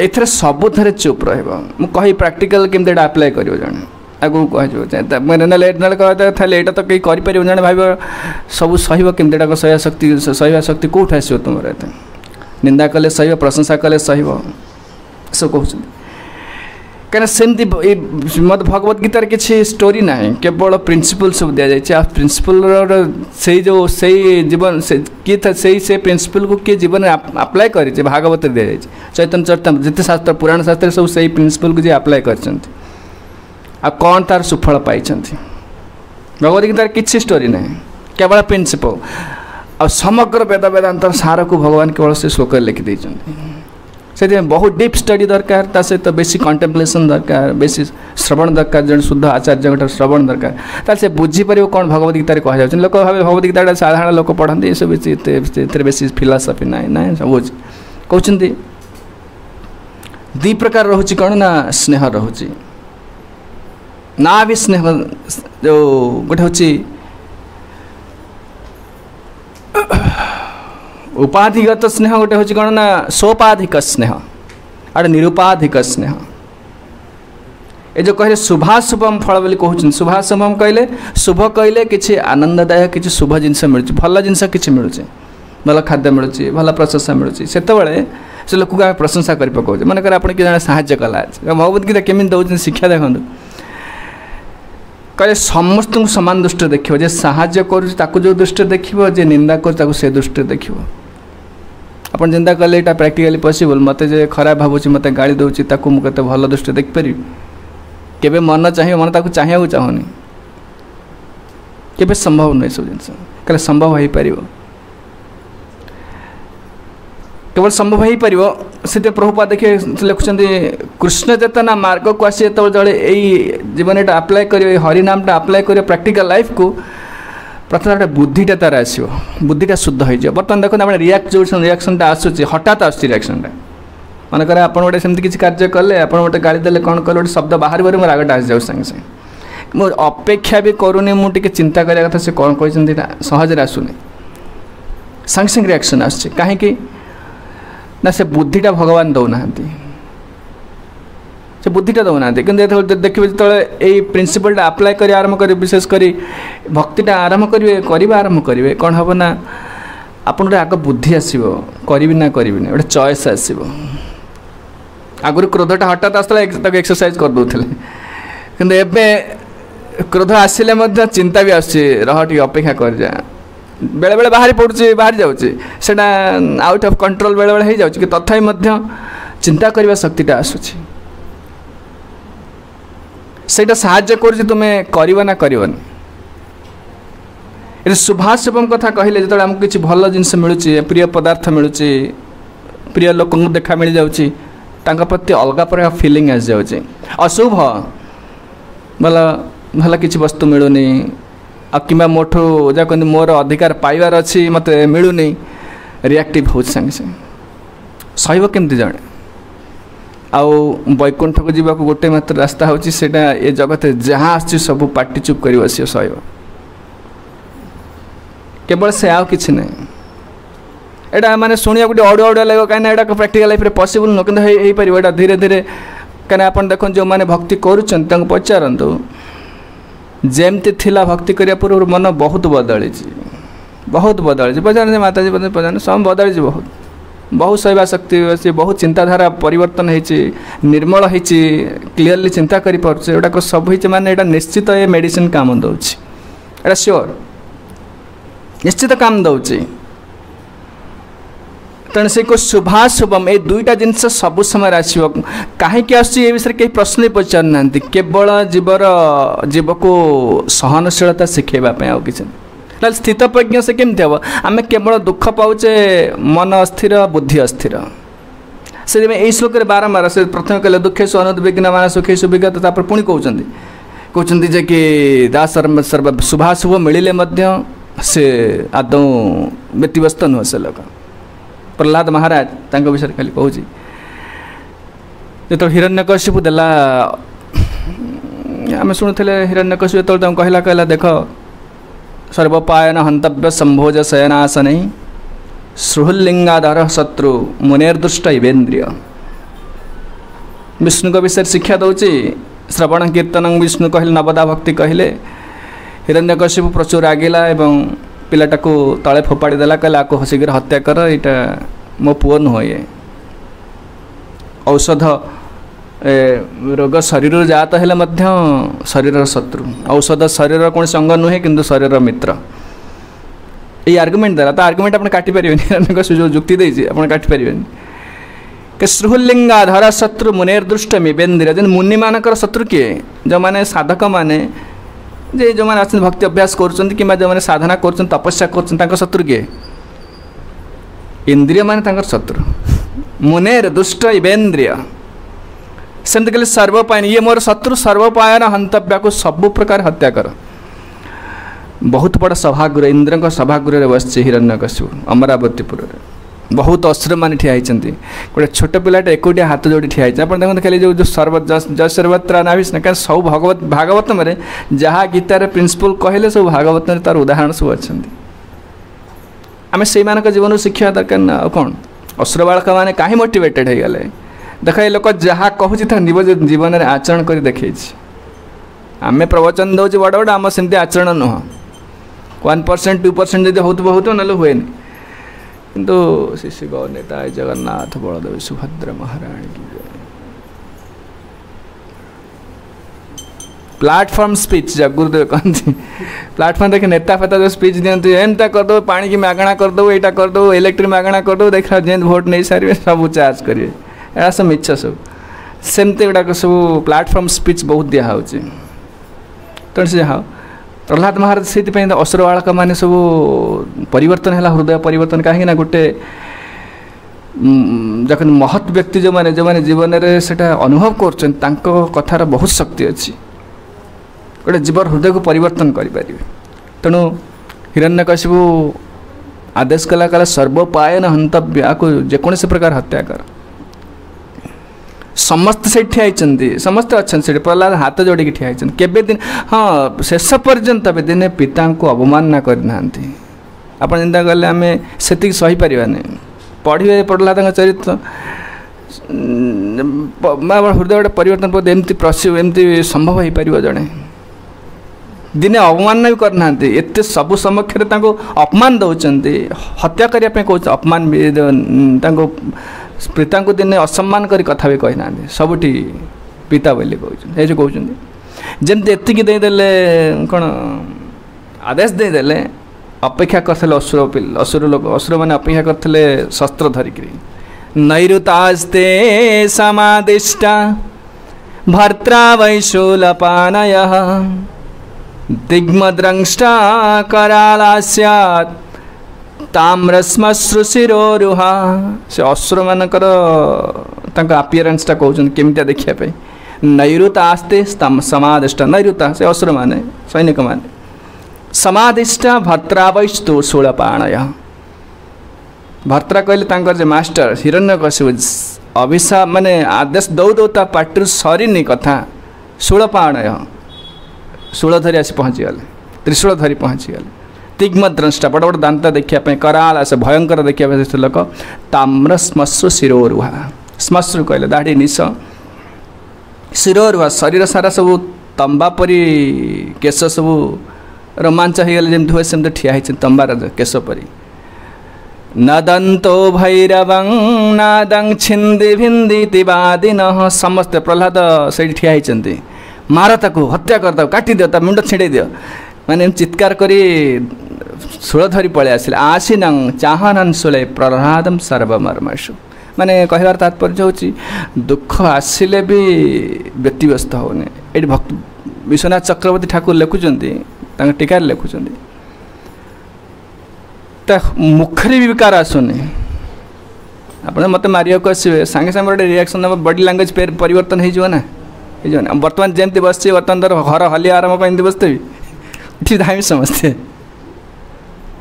Speaker 1: एथरे सबुथ चुप रही प्राक्टिकल केमती अप्लाई कर जन आगू कह मैंने लेट ना कहता यहाँ तो कहीं कर जन भाव सब सह केमती सही शक्ति कौट आस तुम निंदा कले सह प्रशंसा कले सह सब कहते कहीं सेमती मत भगवत गीतार किसी स्टोरी ना केवल प्रिंसिपल सब दि जाए प्रिंसिपल से जो सही जीवन से किए था से प्रिंसिपल को किए जीवन में अप्लाई कर भागवत दि जाए चैतन्य चरितमृत जिते शास्त्र पुराण शास्त्र सब सही प्रिंसिपल को जी अप्लाई कर कौन तार सुफल पाई भगवत गीतार किसी स्टोरी ना केवल प्रिंसिपल आ समग्र वेद वेदांतर सार को भगवान केवल से श्लोक लिखिदे से बहुत डीप स्टडी दरकार ता सहित बेसी कंटेम्पलेशन दरकार बेसी श्रवण दरकार जन शुद्ध आचार्य श्रवण दरकार तार से बुझीपर कौन भगवत गीतार कह लोक भाव भगवत गीता साधारण लोक पढ़ते ये सब बेसी फिलोसफी ना ना सब कहते दी प्रकार रोचे कौन ना स्नेह रोचे ना भी स्नेह जो गोटे हूँ उपाधिगत स्नेह गोटे हूँ कौन ना सोपाधिक स्नेह आड़ निरुपाधिक स्नेह ये जो कहले शुभाशुभम फल बोली कहते शुभाशुभम कहले शुभ कहले किसी आनंददायक किसी शुभ जिनस मिलूँ भल जिनस कि मिलूँ भल खाद्य मिलूँ भल प्रशंसा मिलूँ से से लोक को प्रशंसा कर पकाऊे मनकर आप जन साहाय्य कला भगवत गीता केमी दौर शिक्षा देखूँ कहले समस्त को सामान दृष्टि देखिए जे साहाय्य कर जो दृष्टि देखिए जे निंदा कर से दृष्टि देखिए आप चिंता कले यहाँ प्रैक्टिकली पॉसिबल मत जे खराब भावुँ मत गाड़ी दूसरी मुझे भल दृष्टि देखिपारि केबे मन चाहिए मन ताकू चाहिए चाहूनी केबे संभव नहीं सब जिन कले संभव हो पार केवल संभव हो पार से प्रभुपाद देखिए लिखुं कृष्ण चेतना मार्ग को आसी जो यही जीवन यहाँ अप्लाई कर हरिनामटा अप्लाई कर प्रैक्टिकल लाइफ को प्रथम गोटे बुद्धिटा तार आसो बुद्धिटा शुद्ध हो बर्तमान देखते आप रियाक्ट जो रियाक्शनटा आसूँ हठात आस रियाक्शनटा मनकर आप गोटे सेमती किसी कार्य कले आप गोटे गाड़ी देले कौन कले गोटे शब्द बाहर बार मोर रागटा आसी जाऊँ संगे संगे मुझे अपेक्षा भी करूनी मुझे चिंता करा कथा से कौन कहते सहज आसूनी संगे संगे रियाक्शन आस कहीं ना से बुद्धिटा भगवान दौना से बुद्धिटा दौना कि देखिए जो यही प्रिंसिपलटा अप्लाई कर आरंभ कर विशेषकर भक्तिटा आरंभ करेंगे आरंभ करेंगे कौन हम ना आप आग बुद्धि आसो करी ना गोटे चॉइस आसो आगुरी क्रोधटा हठात आसला एक्सरसाइज कर दूसरे कि क्रोध आसिले चिंता भी आस रह टे अपेक्षा कर जा बेले बेले बाहरी पड़ुଛି बाहरी जाଉଛି सेटा आउट ऑफ कंट्रोल बेले बेले हो जाଉଛି कि तथापि मध्य चिंता करबा शक्तिटा आସୁଛି सेटा साहाय्य करूछि तुमे करबा ना करबनी ए शुभाशुभम कथा कहले जतले हमको किछि भल जिंस मिलुछि प्रिय पदार्थ मिलुछि प्रिय लोक देखा मिल जाଉଛି तांका प्रति अलग प्रकार फीलिंग आस जाଉଛି अशुभ भला भला किछि वस्तु मिलुनी आ किबा मोठो जा कहनी मोर अधिकार पाइबार अछि मते मिलुनी रिएक्टिव हो संगे संगे सहीब केमती जाने आउ वैकुंठ को जीवा को गोटे मात्र रास्ता होची सेटा ए जगत जहाँ आछि सब पार्टी चुप करी बसियो सहीब केवल से आउ किछि नै एटा माने सुनिया गोटे ऑडियो ऑडियो लागो काना एटा प्रैक्टिकल लाइफ रे पॉसिबल न किंतु हे परिबो एटा धीरे धीरे काना अपन देखन जो माने भक्ति करूछन तंग पचारंतु जेमती थिला भक्ति करिया पूर्व मन बहुत बदली पचार माताजी पचार सब बदली बहुत बहुत सहिबा शक्ति अच्छी बहुत चिंताधारा परिवर्तन होती निर्मल होती क्लीयरली चिंता करि पारछे एटा को सब होइछे माने एटा निश्चित ए मेडिसिन काम दउछि एटा श्योर निश्चित काम दउछि तेणु से को शुभाशुभम ए दुईटा जिनस सब समय आसो कहीं आसुच्छी ए विषय कहीं प्रश्न ही पचार ना केवल जीव को सहनशीलता शिखेवाई आउ कि स्थित प्रज्ञ से केमती हम आम केवल दुख पाचे मन अस्थिर बुद्धि अस्थिर से यही श्लोक बारंबार से प्रथम कहले दुखेशु अनुद्विग्न मान सुखेशु विगत तापर पुणी कहते जे कि दास सर्व शुभाशुभ मिले से आदौ व्यतिव्यस्त नुह से लोक प्रहलाद महाराज तांको विषय खाली कहूँ जो हिरण्यकशिपु देला आम शुणुले हिरण्यकशिपु जो कहला देख सर्वपायन हंतव्य संभोज शयनासन सृहुलिंगाधर शत्रु मुनेर्दुष्ट इवेन्द्रिय विष्णु को विषय शिक्षा दौची श्रवण कीर्तन विष्णु कहले नवदा भक्ति कहले हिरण्यकशिपु प्रचुर रागिला एवं पिलाटा को तले फोपाड़ी देला कहला को शीघ्र हत्या कर यहाँ मो पुओ नुह ये औषध रोग शरीर जात हेले शरीर शत्रु औषध शरीर कौन संग नुहे किंतु शरीर मित्र ये आर्गुमेंट देला तो आर्गुमेंट आप काटि पारे जो जुक्ति देती आप काटि पारे कि सृहुलिंगाधर शत्रु मुनेर्दुष्ट मिवेन्द्र जेन मुनि मानकर शत्रु किए जो मैंने साधक माने जे जो मैंने आस भक्ति अभ्यास कर जो मैंने साधना कर तपस्या कर शत्रु किए इंद्रिय मान शत्रु मुनेर दुष्ट इवेन्द्रिय सेमती कहले सर्वपायन ये मोर शत्रु सर्वपायन हंतव्या को सब प्रकार हत्या कर बहुत बड़ा सभागृह इंद्र का सभागृह बस हिरण्यकशिपु अमरावतीपुर बहुत अस्त्र मान ठिया गोटे छोट पिलाटे एकोटिया हाथ जोड़ी ठिया आप देखते खाली जो सर्व जय सर्वत्र नाभिष्ण क्या सब भगवत भागवत में जहाँ गीतार प्रिंसिपल कहले सब भागवत में तार उदाहरण सब अच्छा आम से जीवन शिक्षा दरकार ना कौन असुर बालक मैंने कहीं मोटिवेटेड हो गले देख ये लोक जहाँ कहूँ निज जीवन में आचरण कर देखे आम प्रवचन दौर बड़ बड़ आम सेमती आचरण नुह 1% 2% जब हो ना हुए किंतु श्री श्री गौ नेता जगन्नाथ बलदेव सुभद्रा महाराणी की प्लेटफॉर्म स्पीच जब गुरुदेव कहते प्लेटफॉर्म देखे नेता फेता जो स्पीच दिखते एमता करदे पानी की मागणा करदे यहाँ करदे इलेक्ट्रिक मागणा करदे देखा जेन भोट नहीं सारे सब चार्ज करेंगे एरा सब मिछ सब सेमती गुड़ाक सब प्लेटफॉर्म स्पीच बहुत दिखाऊँ तेणु से हाँ प्रहलाद महाराज से असुर बालक मैंने सब परिवर्तन है हृदय परिवर्तन कहीं गोटे जख महत् व्यक्ति जो मैंने जीवन में से अनुभव कर कथार बहुत शक्ति अच्छी गोटे जीवन हृदय को परिवर्तन करें तेणु हिरण्यकशिपु आदेश कला कला सर्वपायन हंतव्य को जेकोसी प्रकार हत्या कर समस्त से ठियाई समस्ते अच्छा से प्रहलाद हाथ जोड़ी ठिया केबे दिन हाँ शेष पर्यंत दिने पिता को अवमानना करना आप चिंता कले आम से सही पारानी पढ़े प्रहलाद चरित्र हृदय गोटे परिवर्तन एमती संभव हो पार जड़े दिने अवमानना भी करना एत सबू समक्ष अपमान दौरान हत्या करने कौन अपमान पिता को दिने असम्मान करी कथा भी कही ना सबुठी पिता बोली कहते जो कहते जमती एतिकी देदेले कौन आदेश देदेले अपेक्षा करथिले असुर लोक असुर माने अपेक्षा करथिले शस्त्र धरिकरी नैरुतास्ते समादिष्टा भर्त्रा वैशूलपानयः दिग्मद्रंष्टा करालास्यात् ताम्रश्मश्रुशिरोरुहा से असुर मानकर तांका अपीयरेंसटा कहउछन केमिता देखिया पे नैरुता आस्ते समादिष्टा नैरुता से असुर माने सैनिक माने समादिष्टा भर्त्रा वैस्तु शूलपाणय भर्त्रा कहले तांकर जे मास्टर हिरण्यकशिपु अभिशाप माने आदेश दौ दौ ता पाटी सरीनी कथा शूलपाणय शूल धरी आसी पहुँची गले त्रिशूल धरी पहुँची गले तिग्म द्रष्टा बड़ बड़ दांत देखा कराल से भयंकर देखा लोक ताम्र श्मश्रु शिरोरुहा श्मश्रु कहले दाढ़ी निश शिरोरुहा शरीर सारा सब तंबा परी केश सब रोमांच हो गले जमी हुए सेमती ठिया होती तंबार केश परी नदंतो भैरवं नादं छिंदी भिंदी तिवादिन समस्ते प्रहलाद से ठिया होती मार ताकू हत्या कर दो काटी दियो ता मुंड छिड़े दियो माने चित्कार करी शूल धरी पळे आसिले आसिनं चाहनन शूले प्रहलादम सर्वमर्मसु माने कहबार तात्पर्य होची दुख आसिले भी व्यतिव्यस्त होने एठी भक्त विश्वनाथ चक्रवर्ती ठाकुर लेखुचंती तांग टीकार लेखुचंती ता मुखरे भी विकार आसुने आपण मते मारिया को आसीबे संगे संगे गोटे रिएक्शन बॉडी लैंग्वेज परिवर्तन हो जो ना बर्तमान जमती बस बर्तमान धर घर हलिया आराम पर बसते ठीक धामी समझते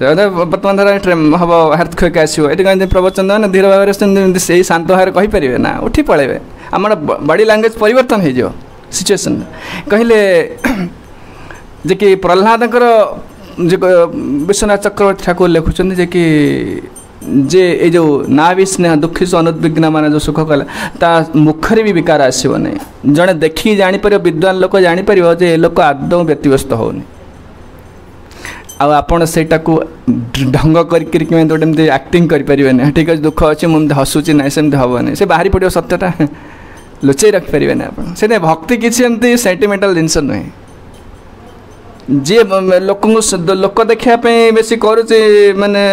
Speaker 1: बर्तमान धर हम हार्थक्वेक आसो ये कहीं प्रवचन ना धीर भाव से शांत भाव कहींपर ना उठी पलैबे आम बॉडी लैंग्वेज परिवर्तन हो सिचुएसन कहले जे कि प्रहलाद विश्वनाथ चक्रवर्ती ठाकुर लिखुं जे कि जे ये जो नाभि स्नेह दुखी से अनुद्विग्न मान जो सुख कला ता मुखरे भी विकार आसो नहीं जड़े देखिए जापर विद्वान लोक जापर जे ए लोक आदौ व्यतिव्यस्त होनी आपड़ से ढंग करके एक्टिंग करें ठीक अच्छे दुख अच्छे मुझे हसुची ना सेमती हेनी से बाहरी पड़ो सत्यटा लुचई रखिपारे आप से भक्ति किसी सेंटिमेंटल जिनस नुहे जी लोक देखापी बेस करुचे माने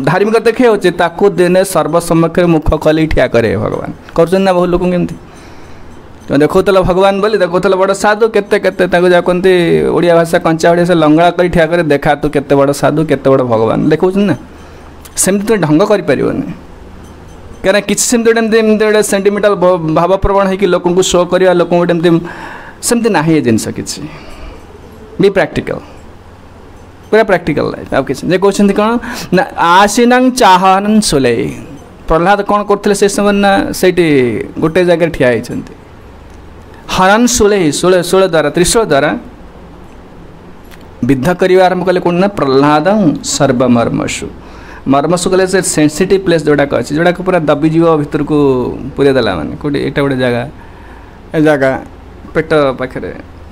Speaker 1: धार्मिक देखा ताकू दिने सर्वसम्मुख मुख खोल ठिया करे भगवान कर बहुत लोक केमती देखुला भगवान बोली देखुला बड़ साधु केते केते कहते ओडिया भाषा कंचा ओडिया से लंगड़ा कर ठिया करे देखा तू केते बड़ साधु केते बड़ भगवान देखा ना सेमती तो ढंग कर कहीं किसी सेमती गोटे सेंटिमेंटाल भावप्रवण हो लोक शो करवा लोक सेमती ना जिनस किसी बी प्रैक्टिकल पूरा प्रैक्टिकल लाइफ आप किसी जे कहते कौन ना आसीनं चाहनन शूले प्रहलाद कौन करते से समय ना से गोटे जगह ठिया होती हरन शूले शूल शूल द्वारा त्रिशूल द्वारा विद्ध करने आरंभ कले कौन ना प्रहलाद सर्वमर्मसु मर्मसु कले से सेंसिटिव प्लेस जोड़ाक अच्छे जोड़ाक पूरा दबिजीव भितर को पूरे देला माने कोटी एटा गोटे जगह ए जगह पेट पाखे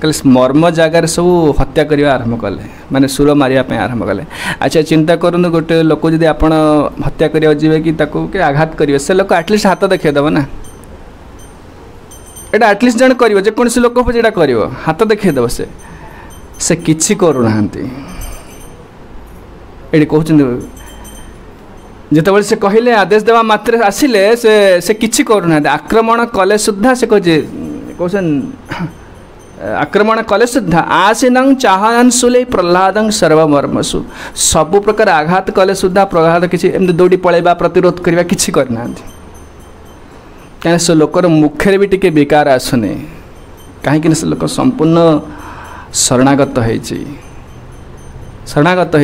Speaker 1: कले मर्म जगार सब हत्या करने आरंभ कले माने सुर मारिया आरंभ कले अच्छा चिंता करूँ गोटे लोक जब आप हत्या करा जी कि के आघात करेंगे से लोक आटलिस्ट हाथ देखदेव ना यहाँ आटलिस्ट जन कर जेकोसी लोक जो कर हाथ देखदेव से किसी करूना ये कहते जिते से कहले आदेश देवा मात्र आसिले से किसी करूना आक्रमण कले सुधा से कहन आक्रमण कले सुधा आसीनं चाहनन शूले प्रहलादं सर्वमर्मसु सबु प्रकार आघात कले सुधा प्रहलाद किसी एमती दौड़ी पलैबा प्रतिरोध करवा किसी करना कहीं से लोकर मुखे भी टिके विकार आसुने कहीं से लोक संपूर्ण शरणागत शरणागत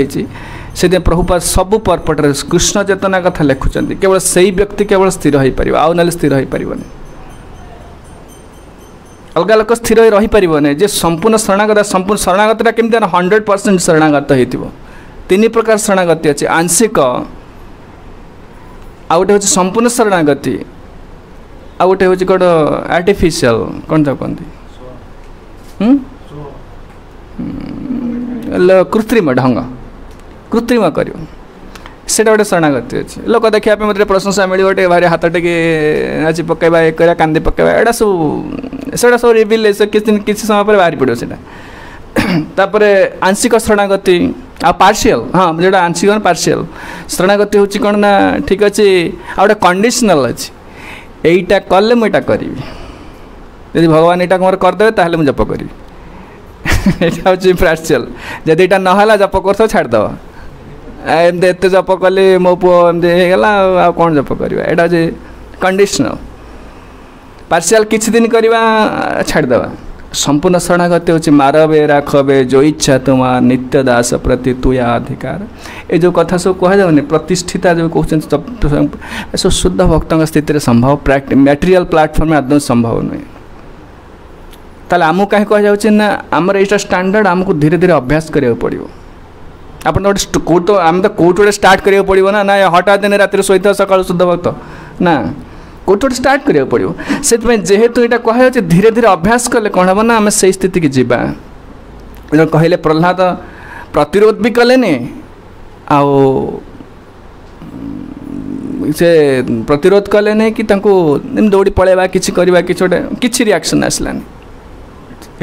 Speaker 1: से प्रभुपाद सबू पर्पटर कृष्ण चेतना कथा लिखुं केवल से ही व्यक्ति केवल स्थिर हो पार आउ ना स्थिर हो पार अलग लोक स्थिर रही पारे जे संपूर्ण शरणागत संपूर्ण शरणागतटा केमती 100% शरणागत हो तीन प्रकार शरणागति अच्छे आंशिक आ गोटे हूँ संपूर्ण शरणागति आ गोटे हूँ कौन आर्टिफिशियल कौन तो कहते कृत्रिम ढंग कृत्रिम कर से गोटे शरणागति अच्छे लोक देखा मतलब प्रशंसा मिल गोटे भारी हाथ टेक नाची पकेबा ये कर कांदी पकेबा एटा सब रिविल किसी समय पर बाहरी पड़ो से आंशिक शरणागति आ पार्शियल हाँ जो आंशिक पार्शियल शरणागति हूँ कौन ना ठीक अच्छे आ गए कंडीशनल अच्छी यहीटा कले मुझा करी यदि भगवान यहाँ मोर करदे ताहले मुझे जप करी यहाँ हूँ पार्शियल जब यहाँ नाला जप कर छाड़देव एमती एत जप कली मो पु एमती होगा कौन जप करवा यहाँ हूँ कंडीशनल पार्शियल किसी दिन करवा छाड़देवा संपूर्ण शरणागति हूँ मारबे राखबे जो इच्छा तुम नित्य दास प्रति तुया अधिकार ये जो कथा सब कहुनि प्रतिष्ठिता जो कहते सब शुद्ध भक्त स्थित संभव मटेरियल प्लाटफर्म आदौ संभव नुहे ताले आमको कहीं कहुच्छे ना आमर यहाँ स्टैंडर्ड आमको धीरे धीरे अभ्यास करा पड़ो आप गोटे आम तो कौट गोटे स्टार्ट करा पड़ो ना हठात दिन रात शोथ सका शुद्ध भक्त ना कौट गोटे स्टार्ट करा पड़ो से जेहेतु यहाँ कहुच्छे धीरे धीरे अभ्यास कले कौन हम ना आम से स्थिति की जीवा कहले प्रहलाद प्रतिरोध भी कले आओ से प्रतिरोध कले नहीं कि दौड़ी पलैवा कि करवा कि गोटे कि रिएक्शन आसलानी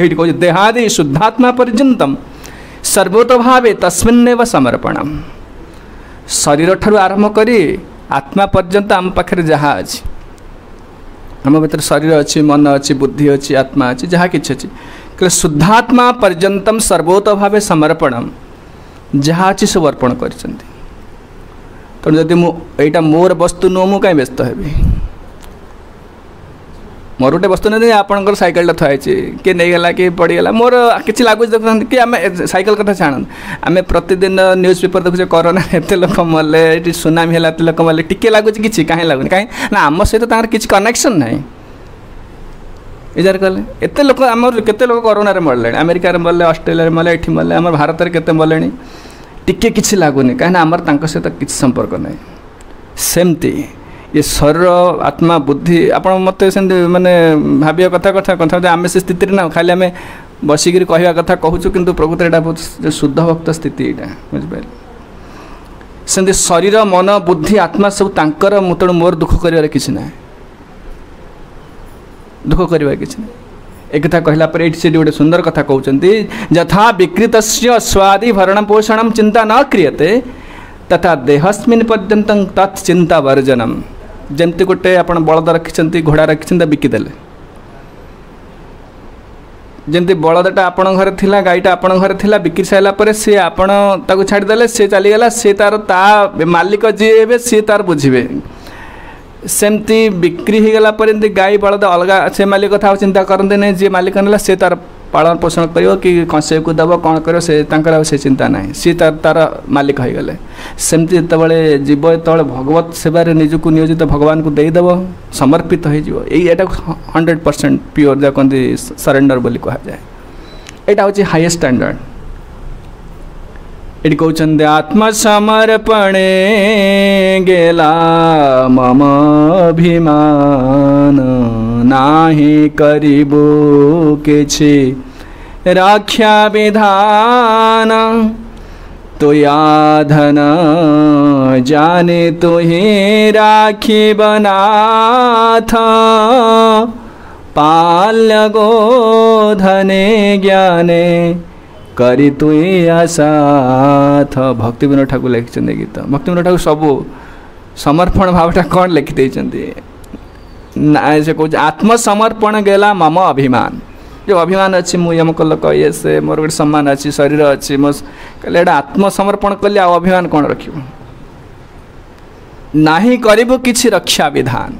Speaker 1: ये कह देहादि शुद्धात्मा पर्यंतम सर्वोत भावे तस्मिन्नेव समर्पणम शरीर ठारू आरंभ करी आत्मा पर्यंत आम पाखे जहाँ अच्छी आम भर शरीर अच्छी मन अच्छी बुद्धि अच्छी आत्मा अच्छी जहाँ कि अच्छी कि शुद्धात्मा पर्यंतम सर्वोत भावे समर्पणम जहाँ अच्छी सब अर्पण कर तेणु जदि मुझा मोर वस्तु नुह मुझे कहीं व्यस्त हेबी मोर गोटे वस्तु नहीं आपंकर सैकेल थी किए नहीं गला कि पड़गला मोर कि लगुच देखते कि आम सैकेल कथा छाण आम प्रतिदिन न्यूज पेपर देखुचे कोरोना एत लोक मले ये सुनामी है एत लोक मले टी लगुच कि कहीं लगुनि कहीं ना आम सहित किसी कनेक्शन ना विचार कले एत लोक आम केते लोक कोरोना मरले अमेरिका मरले ऑस्ट्रेलिया मरले ये मरले आम भारत में केते मरले टिके किसी लगुनि कहीं आमर सहित किसी संपर्क ना सेमती ये शरीर आत्मा बुद्धि आप मत से माने भाविया कथा कथा कथा आम से स्थिति ना खाली आम बसिक कहवा कथा कहूँ कि प्रकृति यहाँ बहुत शुद्ध भक्त स्थिति यहाँ बुझे से शरीर मन बुद्धि आत्मा सब तांकर तेणु मोर दुख कर किसी ना दुख करवा किसी ना एक कथा कहला पर ये गोटे सुंदर कथा कहते यथा विकृत स्वादि भरण पोषण चिंता न क्रियते तथा देहस्मिन पर्यंत तत्चिंता वर्जनम जमती गोटे आप बलद रखिंट घोड़ा रखिंट बिकिदेले जमती बलदटा आपण घर थिला गाईटा आपण घर थिला बिकी सारापर सी आपण ताको छाड़देले सी चलीगला सी तार ता मालिक जी हे सी तार बुझे सेमती बिक्री हो गला पर गाई बलद अलग से मालिक कथा चिंता करते नहीं जी मालिक ना सी तार पालन पोषण कर कि कंसे को दब कौन कर से चिंता ना सी तार मालिक हो गले सेमती जिते जीव जो भगवत सेवार निजक नियोजित भगवान को देदेव समर्पित होटा 100% प्योर जो कहते सरेंडर बोली कह जाए यहाँ हूँ हाईएस्ट स्टैंडर्ड ये कहते आत्मसमर्पणे गेला मम अभिमान नाही करिबो किछि रक्षा विधान तुया धन जाने तुहि राखी बनाथ पाल्य गोधने ज्ञाने करी तुई आसाथ भक्ति विनोद ठाकुर लिखिं गीत भक्ति विनोद ठाकुर सबू समर्पण भावटा कौन लिखिदे से कह आत्मसमर्पण गेला मम अभिमान जो अभिमान अच्छी मुझे यमक लोक ये से मोर गोटे सम्मान अच्छी शरीर अच्छी मो कहले आत्मसमर्पण कली आ अभिमान कौन रख नाही करिबो किछि रक्षा विधान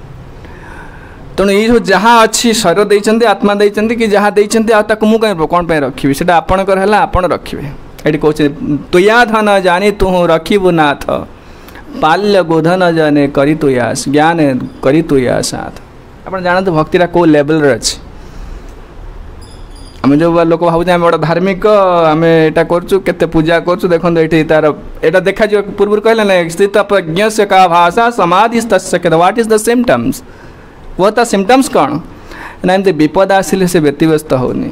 Speaker 1: तेणु ये जहाँ अच्छी शरीर देते आत्मा देते कि जहाँ देते आमु कहीं कौन पे रखी से आपणकर है आपण रखिए ये कहते तुया धन जानी तु रखिबु नाथ पाल्य गोधन जाने करी तुयास ज्ञान करी तुयास नाथ आप जानते भक्तिटा कौ लेवल अच्छी आम जो लोक भावुँ आम गोटे धार्मिक आम यहाँ करते पूजा करूँ देखो ये तार यहाँ देखा पूर्व कहले ना स्थित प्रज्ञ से का भाषा समाधि व्हाट इज द सिम्पटम्स वो ता सिम्पटम्स कौन ना एमती विपद आसिले से व्यतिव्यस्त होनी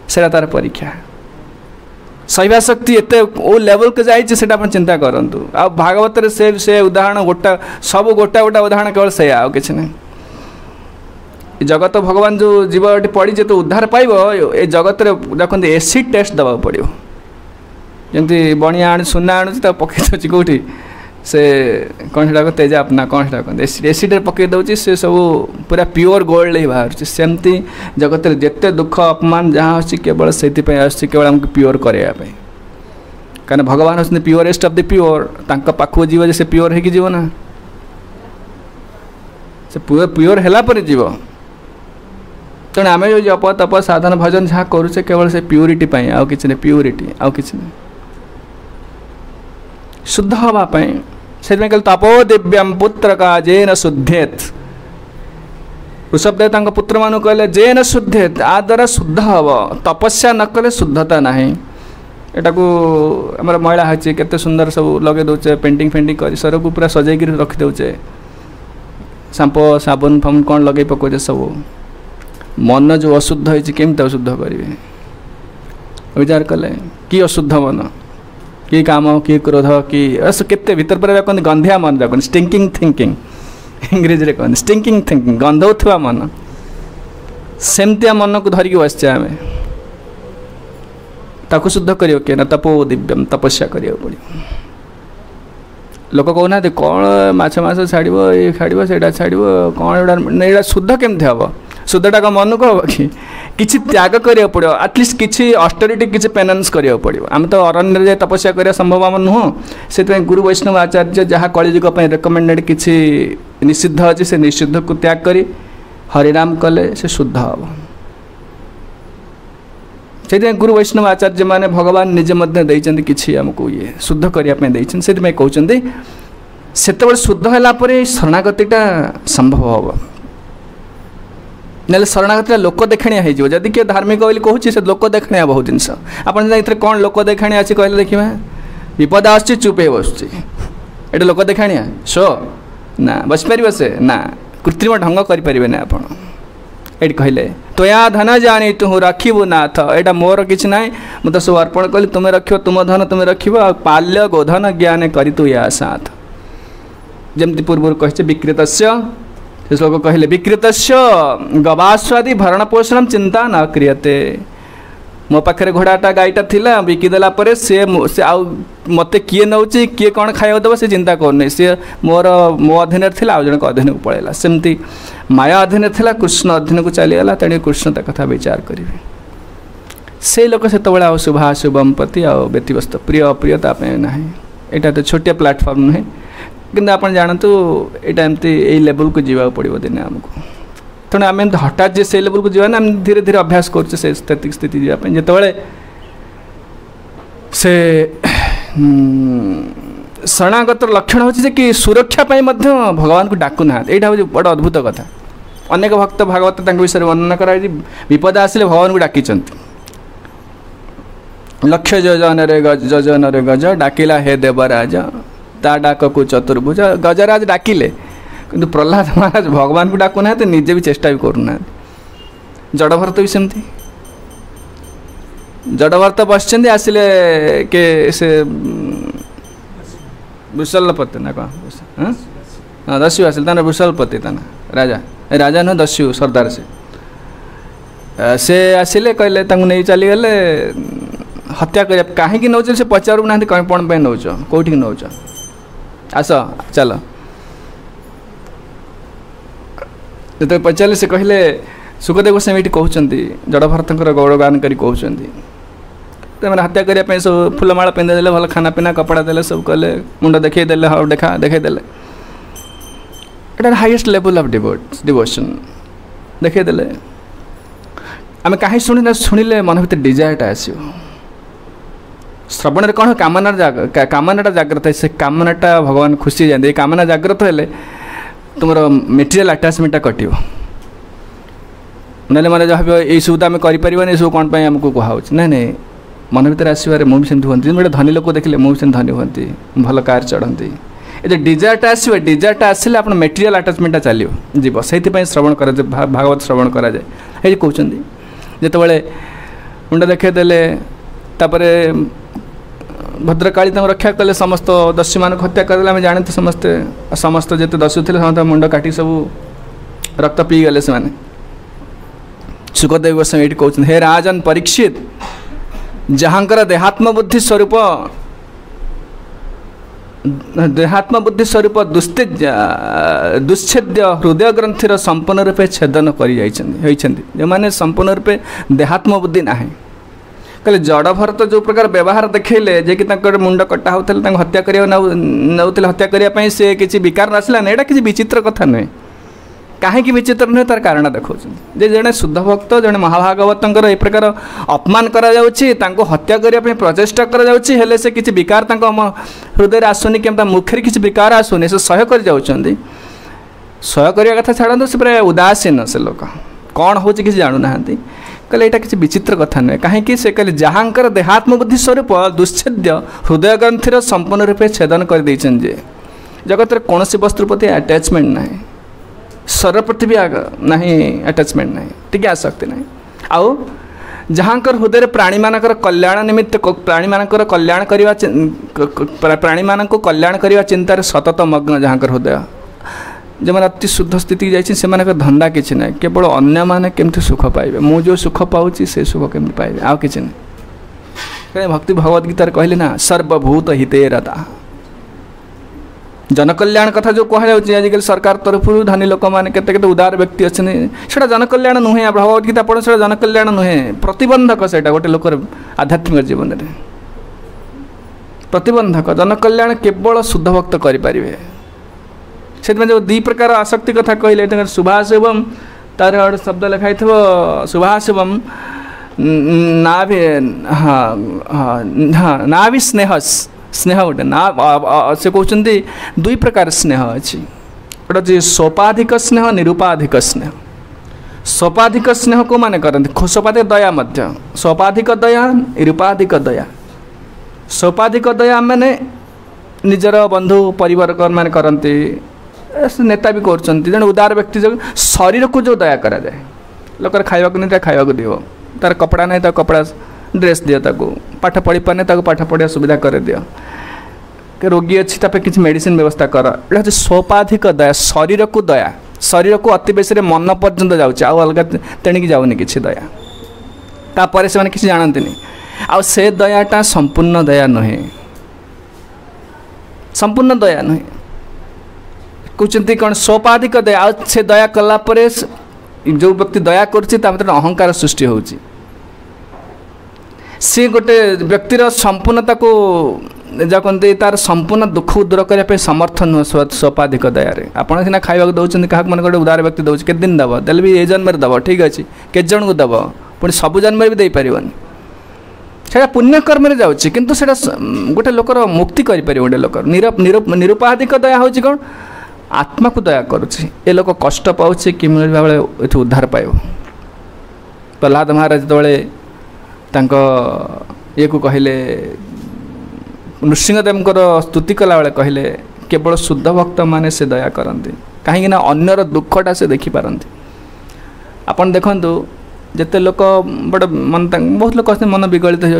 Speaker 1: से तार परीक्षा सहिबा शक्ति एत ओ लेवल के जाइए चिंता करूँ आ भागवत से उदाहरण गोटा सब गोटा गोटा उदाहरण केवल से आ कि ना जगत भगवान जो जीव पड़ी जो तो उद्धार पाइब ए जगत रे देखते एसिड टेस्ट दबा पड़ो जमी बणिया आनु सुना आणुची पकई दूसरी कौटी से कौन से तेजाब ना कौन से कहते एसिड पकई दूसरी से सब पूरा प्योर गोल्ड ही बाहर सेमती जगत जिते दुख अपमान जहाँ अच्छी केवल से केवल आमको प्योर करने कहीं भगवान होती प्योरेस्ट ऑफ द प्योर पाखक जीव से प्योर है जीव ना से प्योर है जीव तेणु आम जो जप तप साधन भजन जहाँ करुचे केवल से प्यूरीटी आउ कि प्यूरीटी आउ कि शुद्ध हाँपाई से कहते तपो दिव्यम पुत्र का जेन शुद्धेत ऋषभदेव तक पुत्र मान कहले जेन शुद्धेत आ द्वारा शुद्ध हम तपस्या न कले शुद्धता ना एटा को आम महिला है केते सुंदर सब लगे दौचे पेंटिंग फेंटिंग कर सर को पूरा सजाई रखी दौचे सांपो साबुन फाबुन कौन लगे पकौचे सब मन जो अशुद्ध होती केमती अशुद्ध करेंगे विचार कले कि अशुद्ध मन कि काम कि क्रोध कि केते भीतर पर कहते गंधिया मन रखते स्टिंकिंग थिंकिंग इंग्रेजी में कहते स्टिंकिंग थिंकिंग गंधौवा मन सेमतिया मन को धरिकी बसचे आम ताकू शुद्ध करियो के ना तपो दिव्यम तपस्या करियो पड़ो लोक कहना कौन माछ माछ छाड़ ये छाड़ से छाड़ कौन एटा शुद्ध केमती हम शुद्धटा का मन को हम कि किसी त्याग करियो पड़ो एटलिस्ट किसी ऑस्टेरिटी किसी पेनान्स करियो पड़ो आम तो अरण्य जाए तपस्या करिया संभव आम नुह से गुरु वैष्णव आचार्य जहाँ कलिजुग रेकमेंडेड किसी निषिद्ध अच्छी से निषिद्ध को त्याग करी हरिनाम कले से शुद्ध हम से गुरु वैष्णव आचार्य माने भगवान निजे मध्य किसी आमको ये शुद्ध करने से कहते से शुद्ध है शरणागतिटा संभव हम ना शरणागति लोक देखणिया हो जदि किए धार्मिक बोली कहूँ से लोक देखणिया बहुत जिनस आप कौन लोक देखणिया अच्छी कहले देखा विपद आस चुप हो बसुची ये लोक देखणिया शो ना बसपार से ना कृत्रिम ढंग करें ना आप कहले तोया धन जानी तु रखिबु नाथ एटा मोर किछि नाई मु तो सब अर्पण कली तुम रखियो तुम धन तुम रखिबो पाल्य गोधन ज्ञान करी तु या साथ जमति पूर्व कहे विकृतस्य से श्लोक कहले विकृतस्य गवास्वादि भरण पोषण चिंता न क्रियते मो पाखे घोड़ाटा गाईटा थिला बिकिदेला परे से आउ मते किए नौची किए कौन खाया देव से चिंता करनी सी मोर मो अधीन थी आउ जन अधीन को पड़ेगा सेमती माया अधीन थी कृष्ण अधीन को चलीगला तेणु कृष्ण ता कथा विचार करेंगे से लोक से आ शुभाशुभम प्रति आ व्यतिवस्त प्रिय अप्रियता ना यहाँ तो छोटिया प्लाटफर्म नुहे कि आप जानतु यहाँ एमती यही लेवल को जीवा पड़ो दिने आमको तेणु आम हठात जे से लेवल को जीवा ना धीरे धीरे अभ्यास कर स्थिति जीवाई जिते से शरणागत लक्षण होची कि सुरक्षा पाई मध्य भगवान को डाकू ना यहाँ हूँ बड़ अद्भुत कथा अनेक भक्त भागवत विषय वर्णना करा विपद आसिले भगवान को डाकी लक्ष योजन रे योजन रे गज डाकिला हे देवराज ता डाक को चतुर्भुज गजराज डाकिले किंतु प्रहलाद महाराज भगवान को डाकू ना निजे भी चेष्टा भी करूना जड़भरत भी सेमती जड़भरत बसचंदी आसिले के से वृषलपति ना कौन हाँ दस्यु आसिल ताना वृषलपति ताना राजा राजा नुह दस्यु सरदार से आसिले कहले तांको नहीं चली गले हत्या कर कहीं नौ से पचारू ना कौन पे नौच कौटी नौच आस चल जो पचारे से कहले सुखदेव गोस्वामी कहते जड़भरतर गौरवगान कर मैंने हत्या करने सब फूलमाला पिंधेदे भल खाना पीना कपड़ा देले सब कले मुंड देखईदे हाँ देखा देखईदे at highest level of devotion देखईदे आम कहीं शुणी शुणिले मन भर डिजायरटा आसो श्रवण कौन कामनाटा जागृत है से कामनाटा भगवान खुशी जाते कामना जागृत हेले तुम मेटेरियल आटाचमेंटा कटो ना मैंने जहाँ ये सब तो आम करें सब कौन आमको कहुँ ना नहीं मन भर आसबार मुझे सेमती हूँ गोटे धनी लोक देखिले मुझे धनी हूँ भल कार चढ़ती ये डिजायरटा आसो डिजायरटा आसिले आप मेटेरियल आटाचमेंटा चलो जीव से श्रवण कर भागवत श्रवण कराए ये कहते जिते मुंड देखईदे तापर भद्रकाली रक्षा कले समस्त दस्यु मान हत्या करदे आम जानते समस्ते समस्त जिते दस्यु थे समस्त मुंड काटी सब रक्त पीगले से सुखदेव गोस्वामी ये कहते हे राजन परीक्षित जहाँकर देहात्म बुद्धि स्वरूप दुच्छेद्य हृदय ग्रंथि संपूर्ण रूपे छेदन कर जो मैंने संपूर्ण रूपे देहात्म बुद्धि ना कहले जड़ भरत जो प्रकार व्यवहार देखले जे कि मुंड कटा होता हत्या नौते हत्या करने से किसी विकार आसला ना, किसी विचित्र कथा नुहे। कहीं विचित्र नुहे तार कारण देखा जे जड़े शुद्ध भक्त जड़े महाभागवतर ये प्रकार अपमान करा हत्या करने प्रचेषा कर से किसी विकार हृदय आसुनी कि मुखे किसी विकार आसुनी से सह्य कर सह्य करने कथा छाड़ू से पूरा उदासीन से लोक कौन हो किसी जानूना कहले यहाँ किसी विचित्र कथा नुहे। कहीं से कहले जहाँकर देहात्म बुद्धि स्वरूप दुच्छेद्य हृदय ग्रंथि संपूर्ण रूपे छेदन कर जे जगत में कौन वस्तु प्रति आटाचमेंट ना, शरीर प्रति भी नहीं आटाचमेंट ना, टी आसक्ति ना। आउ जहाँकर हृदय प्राणी मानकर कल्याण निमित्त प्राणी मानकर कल्याण करवा प्राणी मान को कल्याण करवा चिंतार सतत मग्न जहाँकर हृदय जो मैंने अति शुद्ध स्थिति जाइए धंदा किसी ना, केवल अन्य मैंने केमती सुख पाइबे, मु जो सुख पाऊँगी से सुख केमती पाइबे आउ किसी ना। भक्ति भगवद गीतार कहले ना सर्वभूत हिते रता जनकल्याण कथा जो कहुच्छे आजिकल सरकार तरफ धनी लोक मैंने केते उदार व्यक्ति अच्छा जनकल्याण नुहे। भगवद गीता पढ़ से जनकल्याण नुहे, प्रतिबंधक से गोटे लोकर आध्यात्मिक जीवन में प्रतिबंधक। जनकल्याण केवल शुद्ध भक्त करें से जो दी प्रकार आसक्ति कथा कहले शुभाशुभम तार गोटे शब्द लिखाई थो शुभाशुभम नाभि हाँ हाँ हाँ नाभि स्नेह स्नेह गोटे ना से कहते दुई प्रकार स्नेह अच्छी गोटे अच्छे सोपाधिक स्नेह निरूपाधिक स्नेह। सोपाधिक स्नेह को माने करते सोपाधिक दया मध्य सोपाधिक दया निरूपाधिक दया। सोपाधिक दया मैंने निजर बंधु परिवार मान करते नेता भी कर उदार व्यक्ति जो शरीर को जो दया करा जाए लोकर खावा नहीं खावा दियो तार कपड़ा नहीं कपड़ा ड्रेस दियो ताको पाठ पढ़ी पाने पाठ पढ़ा सुविधा कर दियो कि रोगी अच्छी ताप किसी मेडिसिन व्यवस्था कर। ये हूँ सोपाधिक दया शरीर को दया शरीर को अति बेसी मन पर्यंत जाऊँच अलग तेणिक जाऊनी किसी दया तापर से किसी जानते नहीं आ से दयाटा संपूर्ण दया नुहे संपूर्ण दया नुहे कहते कौन सोपाधिक दया आ से दया कलापर जो व्यक्ति दया कर अहंकार सृष्टि होची सी गोटे व्यक्तिर संपूर्णता को जहाँ कहते तार संपूर्ण दुख दूर करने समर्थ नुह सोपाधिक दयारे। आपड़ सीना खावा दौरान क्या मन गोटे उदार व्यक्ति दौर केत दिन दब देल भी ये जन्म दब ठीक अच्छे के जन को दब पुणी सबु जन्म भी देपारन से पुण्यकर्म जाऊँगी किंतु से गोटे लोकर मुक्ति कर गोटे लोकर निरूपाधिक दया हूँ कौन आत्मा को दया करुच्ची ए लोक कष्ट पाऊँ कि भाव ये उद्धार पाइब। प्रहलाद महाराज जो ये को कहले नृसिंहदेवकर स्तुति कला बेले कहले केवल शुद्ध भक्त माने से दया करते कहीं अन्यर दुखटा से देखिपारती। आपन देखंतु जिते लोक बड़े मन बहुत लोक मन विगलित हो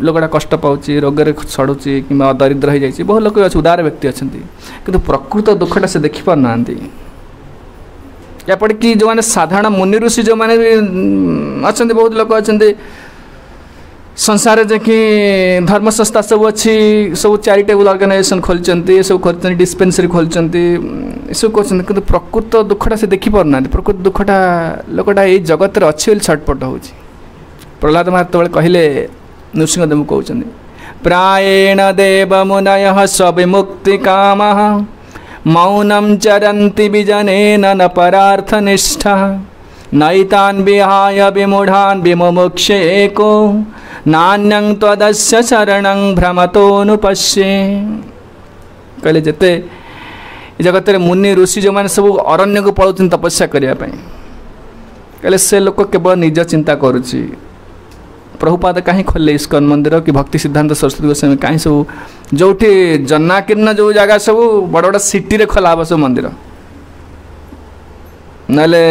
Speaker 1: लोकटा कष्ट पाँच रोगे सड़ुची कि दरिद्र हो जाए बहुत लोग उदार व्यक्ति अच्छा किंतु प्रकृत दुखटा से देखी पार ना यापड़ कि जो मैंने साधारण मुनि ऋषि जो मैंने अच्छा बहुत लोग अच्छा संसार जे कि धर्म संस्था सब अच्छी सब चैरिटेबल ऑर्गेनाइजेशन खोलते सब खोल डिस्पेंसरी खोलते सब कर प्रकृत दुखटा से देखी पार ना प्रकृत दुखटा लोकटा ये जगत अच्छी छटपट हो। प्रहलाद महाराज तो कहले नृसिंहदेव कहते प्रायेण देव मुनय स्विमुक्ति काम मौनम चरन्ति विजनेन न परार्थनिष्ठा नैतान् विहाय विमूढ़ान् विमुमुक्षे एको नान्यं त्वदस्य शरणं भ्रमतोनुपश्ये। कहले जिते जगत मुनि ऋषि जो मैंने सब अरण्य को पलाउछन तपस्या करने कहले से लोक केवल निज चिंता करुच्ची। प्रभुपाद कहीं खोले इस्कन मंदिर कि भक्ति सिद्धांत सरस्वती गोस्वामी कहीं सब जो जन्नाकीर्ण जो जगह सब बड़ बड़ सिटी खोला हे सब मंदिर नाले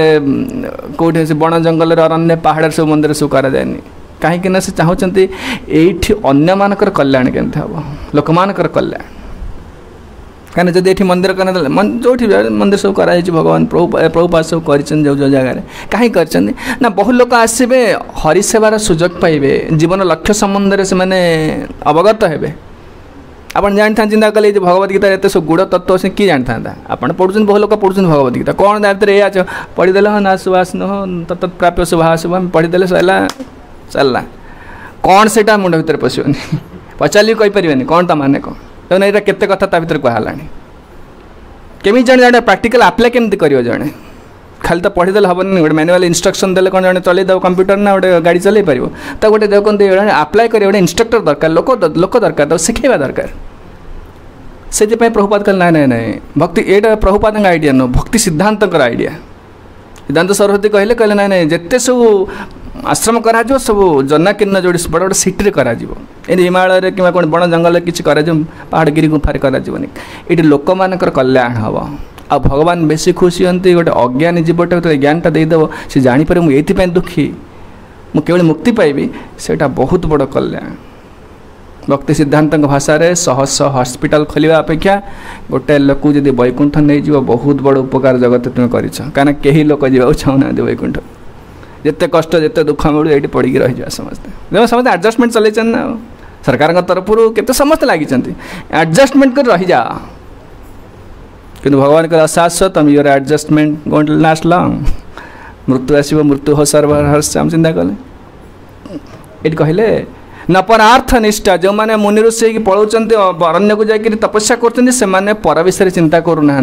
Speaker 1: कौटे बण जंगल अरण्य पहाड़ सब मंदिर सब करा जाएनी कहीं से चाहते ये अन्य मानकर कल्याण केमती हम लोक मानकर कल्याण कहीं जब ये मंदिर कर जो मंदिर सब कराई भगवान प्रभुपाद सब कर जगह कहीं कर बहुत लोग आसवे हरिसेवार सुजोग पाइबे जीवन लक्ष्य संबंध से मैंने अवगत हे आप जानी था चिंता कले भगवत गीता एत सब गुड़ तत्व अच्छे किए जानी था आप पढ़ुं बहुत लोग पढ़ुं भगवत गीता कौन दायित्व ये पढ़ीदे हाँ ना सुभाष तत्त प्राप्य शुभाशुभ पढ़ीदे सरला चलला कौन से मुंड भर पशुनि पचार कहीपर कौन ता माने कौन तो यहाँ केते कथा ता भर कहला केमी जन जन प्राक्टिकल आप्लाय केमती कर जड़े खाली तो पढ़ीदे हेनी गोटे मैनुअल इंस्ट्रक्शन देले कौन जन चलईदेव कंप्यूटर ना गोटे गाड़ी चलई पार तो गोटे देखते आप्लाय कर गोटे इंस्ट्रक्टर दरकार लोक दरकार तो शिखेवा दरकार से प्रभुपाद कहले ना ना ना भक्ति एटा प्रभुपाद आइडिया नुह भक्ति सिद्धांत आइडिया सिद्धांत सरस्वती कहले कहले ना ना जिते सब आश्रम करा सब जन्नाकीर्ण जोड़ी बड़ बड़ सिटी करा हिमालय कि कौन बण जंगल किसी कर पहाड़गिरी गुफार कर लोक मान कल्याण हम आ भगवान बेसी खुशी हमें गोटे अज्ञानी जीवटा ज्ञानटा देदेव से जापर मुझे दुखी मुझे मुक्ति पाइबी से बहुत बड़ कल्याण भक्ति सिद्धांत भाषा रे सहस हॉस्पिटल खोलिया अपेक्षा गोटे लोक जब वैकुंठ नहीं जीव बहुत बड़ उपकार जगत तुम कर कहीं कई लोक जावा चाहूना वैकुंठ जिते कष्ट जिते दुख मिलू ये पड़ी रही जा समस्ते समस्त एडजस्टमेंट चलते ना सरकार तरफ के समस्त लगी एडजस्टमेंट कर रही जा कि भगवान का शाश्वत your adjustment going to last long मृत्यु आसो मृत्यु हो सर्वहर्ष आम चिंता कले ये कहले न परार्थ निष्ठा जो मैंने मुनि ऋषि पलाउंट अरण्य को जाकर तपस्या कर पर विषय चिंता करूना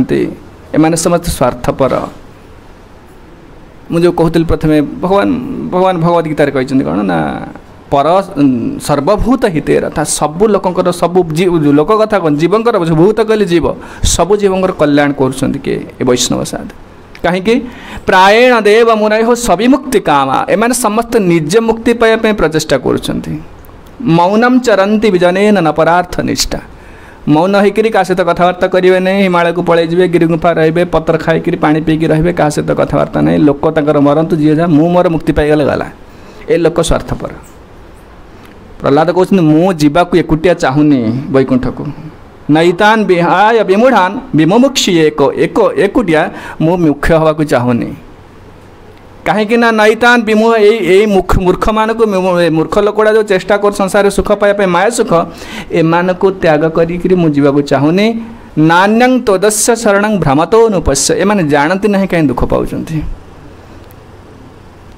Speaker 1: एम समस्त स्वार्थपर मुझे कहती प्रथमे भगवान भगवान भगवद गीतार कहते कौन ना पर सर्वभूत हितेर था सबू लोकर सबू लोक कथा कौन जीवंकर भूत कहले जीव सबू जीवंकर कल्याण कर वैष्णव साध कहीं प्रायण देव मुराय हो सभी मुक्ति कामा एम समस्त निज मुक्ति पाइबा प्रचेषा कर मौनम चरंती विजन न परार्थ निष्ठा मौन होकर क्या सहित कथबार्ता करेंगे नहीं हिमालय को पलि जाए गिरी गुफा रे पत्र खाई पानी पीकी रे क्या सहित कथबार्ता नहीं लोक मरतु जी जा मु मोर मुक्ति पाईगले गला ए लोक स्वार्थपर प्रहलाद कहते मु जावाक एकुटिया चाहूनी वैकुंठ को नईतान विहाय विमूढ़ान विमुमुक्षी एकुटिया मु मुख्य हवा को चाहूनी कहीं नईतान विमूढ़ यही मूर्ख मान को मूर्ख लोकड़ा जो चेष्टा कर संसार सुख पाइबा माया सुख एमान को त्याग करी मुझे चाहूनी नान्यं तोदस्य शरण भ्रमतो नुपश्य एमाने जानती ना कहीं दुख पाँच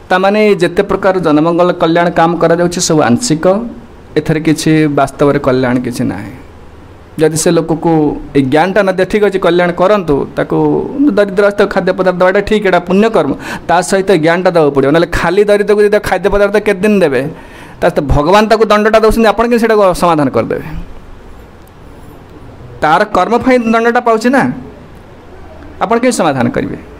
Speaker 1: ताने जिते प्रकार जनमंगल कल्याण काम करा सब आंशिक एथर किसी वास्तव में कल्याण किसी ना जदि से लोक को ज्ञानटा न दे ठीक अच्छे कल्याण करूँ ताको दरिद्र खाद्य पदार्थ देवाटा ठीक है पुण्य कर्म ता सहित ज्ञानटा देवा पड़ो ना खाली दरिद्र को जब खाद्य पदार्थ केते दिन देवे तो भगवान ताको दंडटा दौरान आप समाधान करदे तार कर्म दंडटा पाँच ना आपड़ कहीं समाधान करेंगे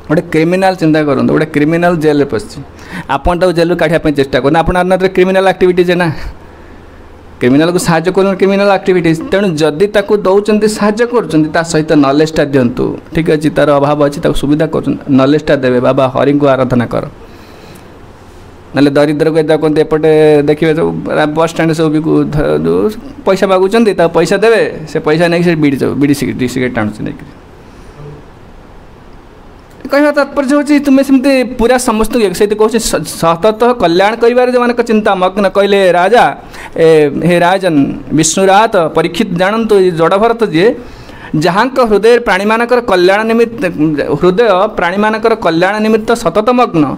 Speaker 1: गोटे क्रिमिनाल चिंता करूँ गोटे क्रिमिनाल जेल पशि आपन जेल काढ़ा चेष्टा करें आप क्रिमिनाल एक्टिविटीज है ना क्रिमिनाल को साहाय्य कर क्रिमिनाल एक्टिविटीज तेणु जदि ताकू दौरान साहाय्य कर सहित नॉलेजटा दिंतु ठीक अच्छे तार अभाव अच्छी सुविधा कर नॉलेजटा देवे बाबा हरि को आराधना कर ना दरिद्र को कहते एपटे देखिए सब बस स्टैंड सब पैसा मागुंट पैसा देवे से पैसा नहीं बीड़ी सिगरेट टाणुचे नहीं कहना तात्पर्य होची तुम्हें सेमती पूरा समस्त से कह सतत कल्याण कर जो मान चिंता मग्न कहले राजा हे राजन विष्णुरात परीक्षित जानतु जड़ भरत जी जहाँ हृदय प्राणी मानकर कल्याण निमित्त हृदय प्राणी मानकर कल्याण निमित्त सतत मग्न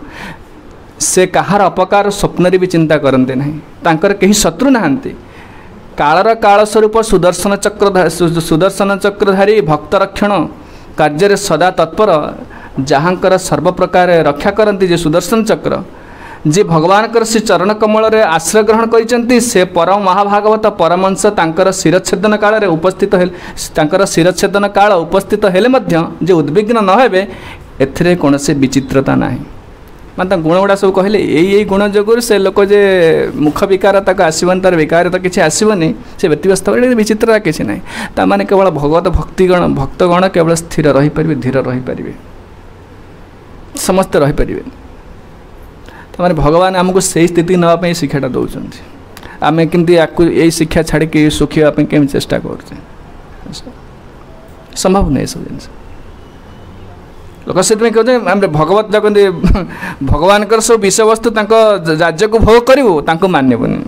Speaker 1: से कहार अपकार स्वप्न भी चिंता करते ना तांकर कहीं शत्रु नहांती कालर काल स्वरूप सुदर्शन चक्रधारी भक्त रक्षण कार्य सदा तत्पर जहाँकर सर्वप्रकार रक्षा करती जे सुदर्शन चक्र जे भगवान श्री चरण कमल रे आश्रय ग्रहण करते से परम महाभागवत परमंश तांकर शिरच्छेदन काल रे उपस्थित तांकर शिरच्छेदन काल उपस्थित हेले मध्य जे उद्विग्न न हेबे एथिरे कोनसे विचित्रता नाही माने गुण गुड़ा सब कहले यही गुण जोगुर से लोक जे मुख विकार तक आसवन तार विकार तो किसी आसवनी से व्यक्तिवस्थ विचित्रता किसी ना ताने केवल भगवत भक्तगण केवल स्थिर रही पारे धीर रही पारे समस्ते रहीपर ताने भगवान आमको से स्थिति नापी शिक्षाटा दौरान आम केमती यही शिक्षा छाड़ी सुखी कमी चेष्टा कर संभव नहीं सब जिन लोक से कहते भगवत देखते भगवान सब विषय वस्तु राज्य को भोग करूँ मानबनी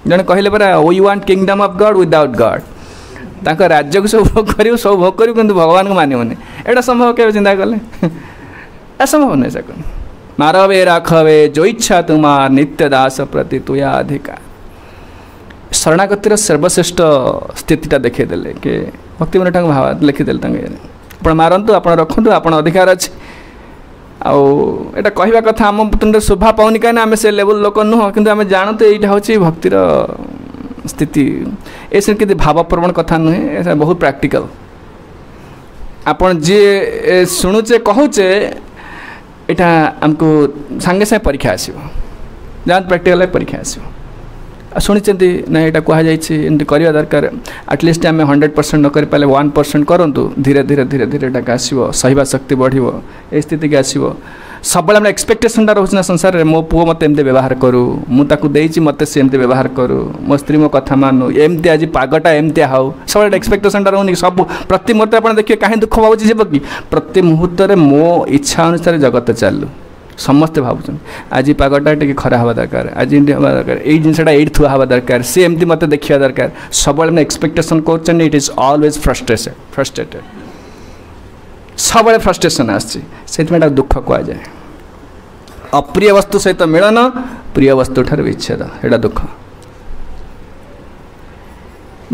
Speaker 1: जड़े कहले परा we want kingdom of God without God राज्य को सब भोग करूँ सब भोग करूँ किंतु भगवान को मानबनी एटा संभव के चिंता कले असंभव नहीं सक मारवे राखवे जो इच्छा तुमार नित्य दास प्रति तुया अधिकार शरणागतिर सर्वश्रेष्ठ स्थितिटा देखीदेले कि भक्ति मन भाव लिखिदेले आप मारतु आप रखु आप अधिकार अच्छे आटा कहवा कथा आम तुंड शोभा पाऊनी कहीं आम से लेवल लोक नुह कि आम जानते यहाँ हूँ भक्तिर स्थिति ये कि भावप्रवण कथा नुहे बहुत प्रैक्टिकल आपन जी शुणुचे कहूचे यहाँ आमको सांगे सांगे परीक्षा आसो जहाँ प्रैक्टिकल परीक्षा आसो शुणी ना यहाँ कहुई करवा दरकार एटलिस्ट आम 100% न कर पाले 1% करूँ धीरे धीरे धीरे धीरे टाक आसो सहिबा शक्ति बढ़ो ये स्थिति की आसो सब एक्सपेक्टेशनटा रोचे ना संसार में मो पुओ मत एमती व्यवहार करूँ मुझे मत से एमती व्यवहार करूँ मो स्त्री मो कथा मानू एमती आज पागटा एमती हाउ सब एक्सपेक्टेशनटा रोनी सब प्रति मुहूर्त आप देखिए कहीं दुख भाव जीव कि प्रति मुहूर्त मो इच्छा अनुसार जगत चालू समस्ते भावुन आज पागटा टे खरा हवा दरकार आज हवा दरकार ये जिनसा ये थुआ हवा दरकार सी एमती मत देखा दरकार सब एक्सपेक्टेशन कर इट इज ऑलवेज फ्रस्ट्रेटेड सब फ्रस्ट्रेशन आसी दुख कहुए अप्रिय वस्तु सहित मिलन प्रिय वस्तु ठार विच्छेद एटा दुख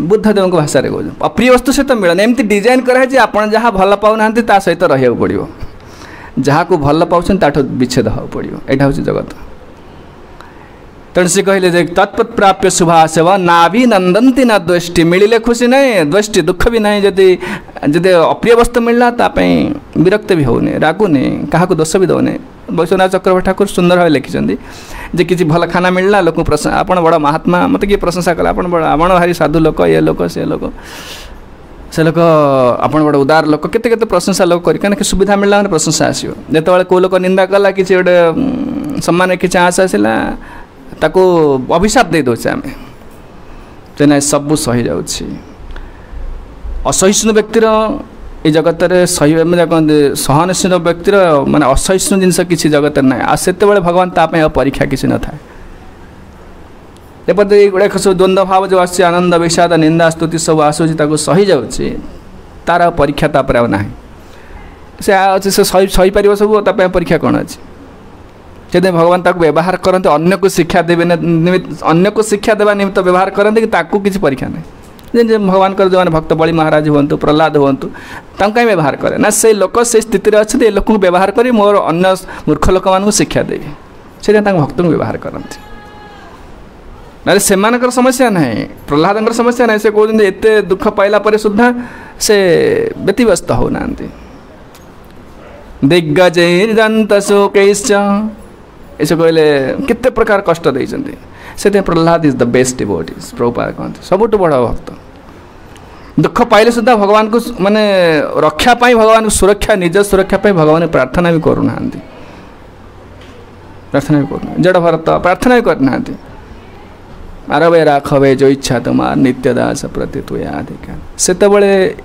Speaker 1: बुद्धदेव भाषा कहूँ अप्रिय वस्तु सहित मिलन एमती डिजाइन कराई आप जहाँ भल पाऊना ता सहित रहा पड़ो जहाँ को भल पाँच ताठ विच्छेद हाँ पड़ो यहाँ हूँ जगत तेणु सी कहले तत्पत् प्राप्य शुभाशव नाभि नंदंती ना द्वेष्टि मिले खुशी नहीं द्वेष्टि दुख भी नहीं जदि जदि अप्रिय वस्तु मिलला विरक्त भी होने रागुनि क्या दोष भी दौने वैश्वनाथ चक्रवर्ती ठाकुर सुंदर भाव लिखिं जे किसी भल खाना मिलला लोक आप बड़ महात्मा मत किए प्रशंसा कला आप भारी साधु लोक ये लोक से लोक आप बड़ा उदार लोक केते प्रशंसा लोक करें सुविधा मिलला मैंने प्रशंसा आसो जो कौ लोक निंदा कला कि गोटे सम्मान कि आश आसला ताको अभिशाप दे दौचे आम तेना सबू सही जाऊँगी असहिष्णु व्यक्तिर ये जगत सही कहते सहनशील व्यक्तिर माने असहिष्णु जिनस किसी जगत ना आते भगवान ताप परीक्षा किसी न था एपटे गुड़ाक सब द्वंद्व भाव जो आस आनंद विषाद निंदा स्तुति सब आसूसी सही जाऊँगी तार परीक्षा तापर आ ना से सही पार सब परीक्षा कौन अच्छी से भगवान ताक व्यवहार करते अन्य को शिक्षा देवे अन्य को शिक्षा देवा निमित्त व्यवहार करते कि ताकू किसी परीक्षा नहीं जे भगवान जो मैंने भक्त बली महाराज हूँ प्रहलाद हूँ कहीं व्यवहार करे ना से लोक से स्थिति अच्छे लोक व्यवहार कर मोर अन्य मूर्ख लोक मान शिक्षा देवी से भक्त को व्यवहार करती ना से समस्या ना प्रहलाद समस्या ना से कहते एत दुख पाइला पर सुधा से व्यतिव्यस्त होना दिग्गजैर्दंत शोकैश्च ऐसे कहले कितने प्रकार कष्ट देते से Prahlad is the best devotees Prabhupada कहते सबुठ बड़ भक्त दुख पाइले सुधा भगवान को माने रक्षा पाई भगवान सुरक्षा निज सुरक्षा पाई भगवान प्रार्थना भी करूना प्रार्थना भी करना जड़ भरत प्रार्थना भी करना आरवे राखवे जो इच्छा तुमार नित्य दास प्रति तुया अधिकार से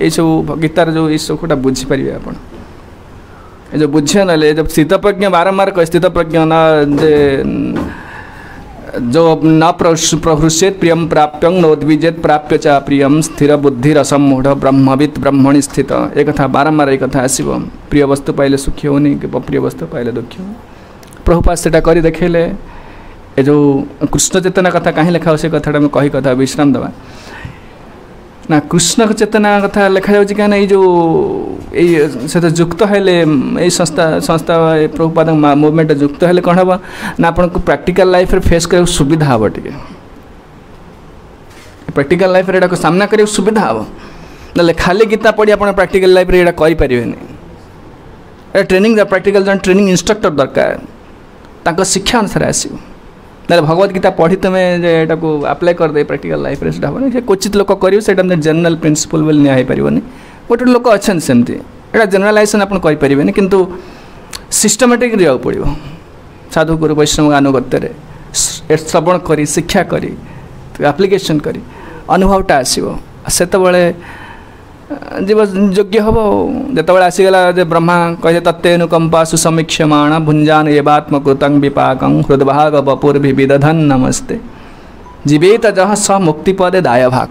Speaker 1: ये सब गीतार जो ये सुखटा बुझीपारे आप जो बुझे ना जब स्थित प्रज्ञ बारंबार कह स्थित प्रज्ञ न जो न प्रहृष्येत प्रियम प्राप्यं नोद्विजेत प्राप्य चा प्रियम स्थिर बुद्धि रसमूढ़ ब्रह्मवित् ब्रह्मणि स्थित एक कथा बारंबार एक कथा आसो प्रिय वस्तु पाइले सुखी होनी कि अप्रिय वस्तु पाइले दुखी हो प्रभुपाद से कर देखले ये जो कृष्ण चेतना कथा कहीं लिखा से कथा में कही कथा विश्राम दवा ना कृष्ण चेतना कथा लिखा जाऊँगी कहीं जो ये युक्त है संस्था प्रभुपाद मुवमेंट युक्त है कौन हम ना आपन को प्रैक्टिकल लाइफ रे फेस कर सुविधा हम टे प्रैक्टिकल लाइफ रे सामना कर सुविधा हम ना खाली गीता पढ़ी आप प्रैक्टिकल लाइफ रे करें ट्रेनिंग प्रैक्टिकल जन ट्रेनिंग इंस्ट्रक्टर दरकार शिक्षा अनुसार आसो ना भगवत गीता पढ़ी तुम्हें यहाँ को अप्लाई कर दे प्रैक्टिकल लाइफ रे हम क्वचित लोक कर जनरल प्रिंसिपल बोली निया पारन गोटे लोक अच्छा सेमती यहाँ जेनरालाइजेसन आप करें किंतु सिस्टमेटिक रहा पड़ो साधु गुरु वैष्णव अनुगत्य श्रवण कर शिक्षा कर एप्लिकेशन कर अनुभवटा आसो से जीव योग्य हम जो आसीगला ब्रह्मा कहे तत्तेनुकंपा सुसमीक्षमाण भुंजान एवात्मकृतं विपाकं हृदभाग वपुर्भिविदधन् नमस्ते जीवेत जहाँ स मुक्तिपदे दाय भाग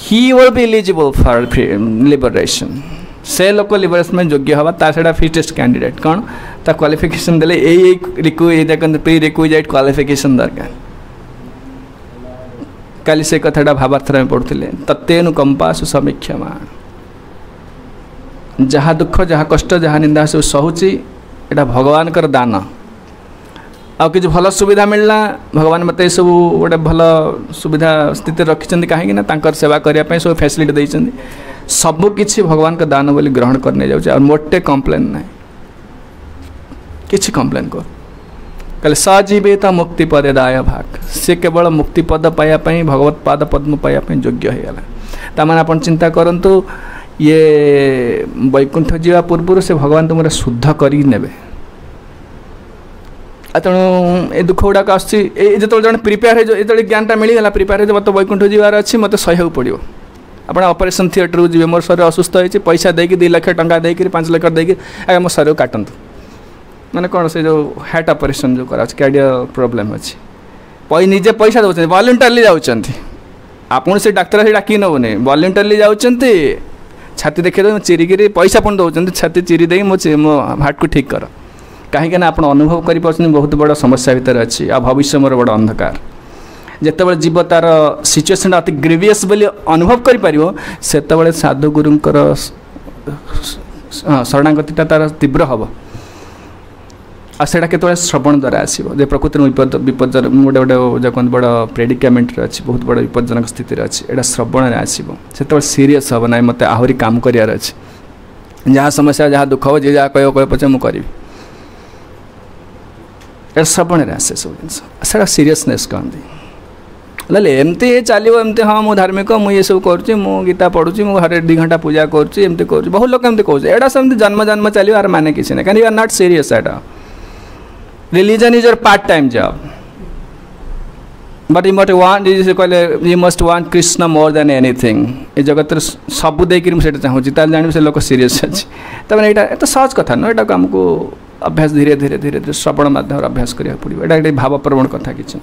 Speaker 1: he will be eligible for liberation से लोक लिबरेशन में योग्य हवा तार फिटेस्ट कैंडिडेट कौन ता क्वालिफिकेशन देले प्री रिक्विजिट क्वालिफिकेशन दरकार काली से कथाटा भावार्थ में पढ़ुले तत्तेनुकंपा सुसमीक्षमाण जहाँ दुख जहाँ कष्ट जहाँ निंदा सब सहूची एटा भगवान कर दान आ कि भल सुविधा मिलला भगवान मत सब गोटे भल सुविधा स्थिति रखिंट कहीं सेवा करने सब फैसिलिटी देते सबकि भगवान का दान बोली ग्रहण करने जाऊँ मोटे कंप्लेन ना कि कंप्लेन कर कहले सजीवेत मुक्तिपदे दाय भाग से केवल मुक्तिपद पाइबापी भगवत पाद पद्म पाइबापी योग्य होगा ताने आप चिंता करूँ ये वैकुंठ जावा पूर्व से भगवान तुम शुद्ध कर तेणु ये दुख गुड़ाक आसो जन प्रिपेयर हो ज्ञानटा मिलगला प्रिपेयर हो मत वैकुंठ जीवार अच्छी मत सहू पड़ो आप ऑपरेशन थिएटर जी मोर शरीर असुस्थ होती पैसा देकी 2 लाख टंका देकर 5 लाख देकर आगे मो शरीर काटतु मैंने कौन से जो हार्ट ऑपरेशन जो करा कार्डियो प्रॉब्लम अच्छी निजे पैसा दौरान वॉलंटरली जाऊँच आपन से डाक्तर से डाक नौने वॉलंटरली जाऊँच छाती देखिए चिरिकी पैसा पुणी दौरान छाती चिरी दे मो हार्ट को ठीक कर कहीं आप अनुभव कर बहुत बड़ समस्या भितर अच्छी आ भविष्य मोर बड़ अंधकार जिते जीव तार सिचुएसन अति ग्रीवियस बोली अनुभव कर साधु गुरुंकर शरणागतिटा तार तीव्र हम आटा के श्रवण द्वारा आसो प्रकृति विपद विपद गोटे गोटे जो बड़ प्रेडिकामेंट अच्छी बहुत बड़ विपज्जनक स्थिति अच्छी यहाँ श्रवण आसो से सीरीयस हम ना मत आहरी काम करार अच्छे जहाँ समस्या जहाँ दुख हो जी जहाँ कह पचे मुझे श्रवण आसे सब जिन सीरीयसनेस कहते एमती चलो एमती हाँ मुझे धार्मिक मुझे सब करुँच गीता पढ़ुची मुझे हर 2 घंटा पूजा करुँची कर बहुत लोग एमती कहते यहाँ सेमती जन्म जन्म चलो यार माने किसी ना कहीं you are not serious Etah religion is your part time job but you must want Krishna more than anything ये जगत सबू देकर चाहूँगी जानी से लोक सीरीयस अच्छी तमें यहाँ तो सहज कथा नुह यहाँ आमको अभ्यास धीरे धीरे धीरे धीरे श्रवण माध्यम अभ्यास करा पड़ो यहाँ भावप्रवण कथा किसी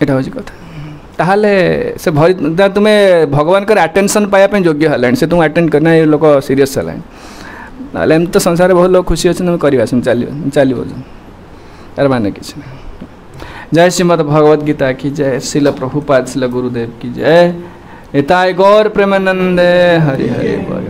Speaker 1: यहाँ हूँ कथा ताहले से तुम्हें भगवान का अटेंशन पाइबापी योग्य है से तुम अटेंड करना ये लोग सीरीयस है ना एम तो संसार बहुत लोग खुशी अच्छे तुम करवा चलो यार माने किसी जय श्रीमद भगवद गीता की जय शिल प्रभुपाद शिल गुरुदेव की जय। हिताय गौर प्रेमानंदे हरि हरि बोल।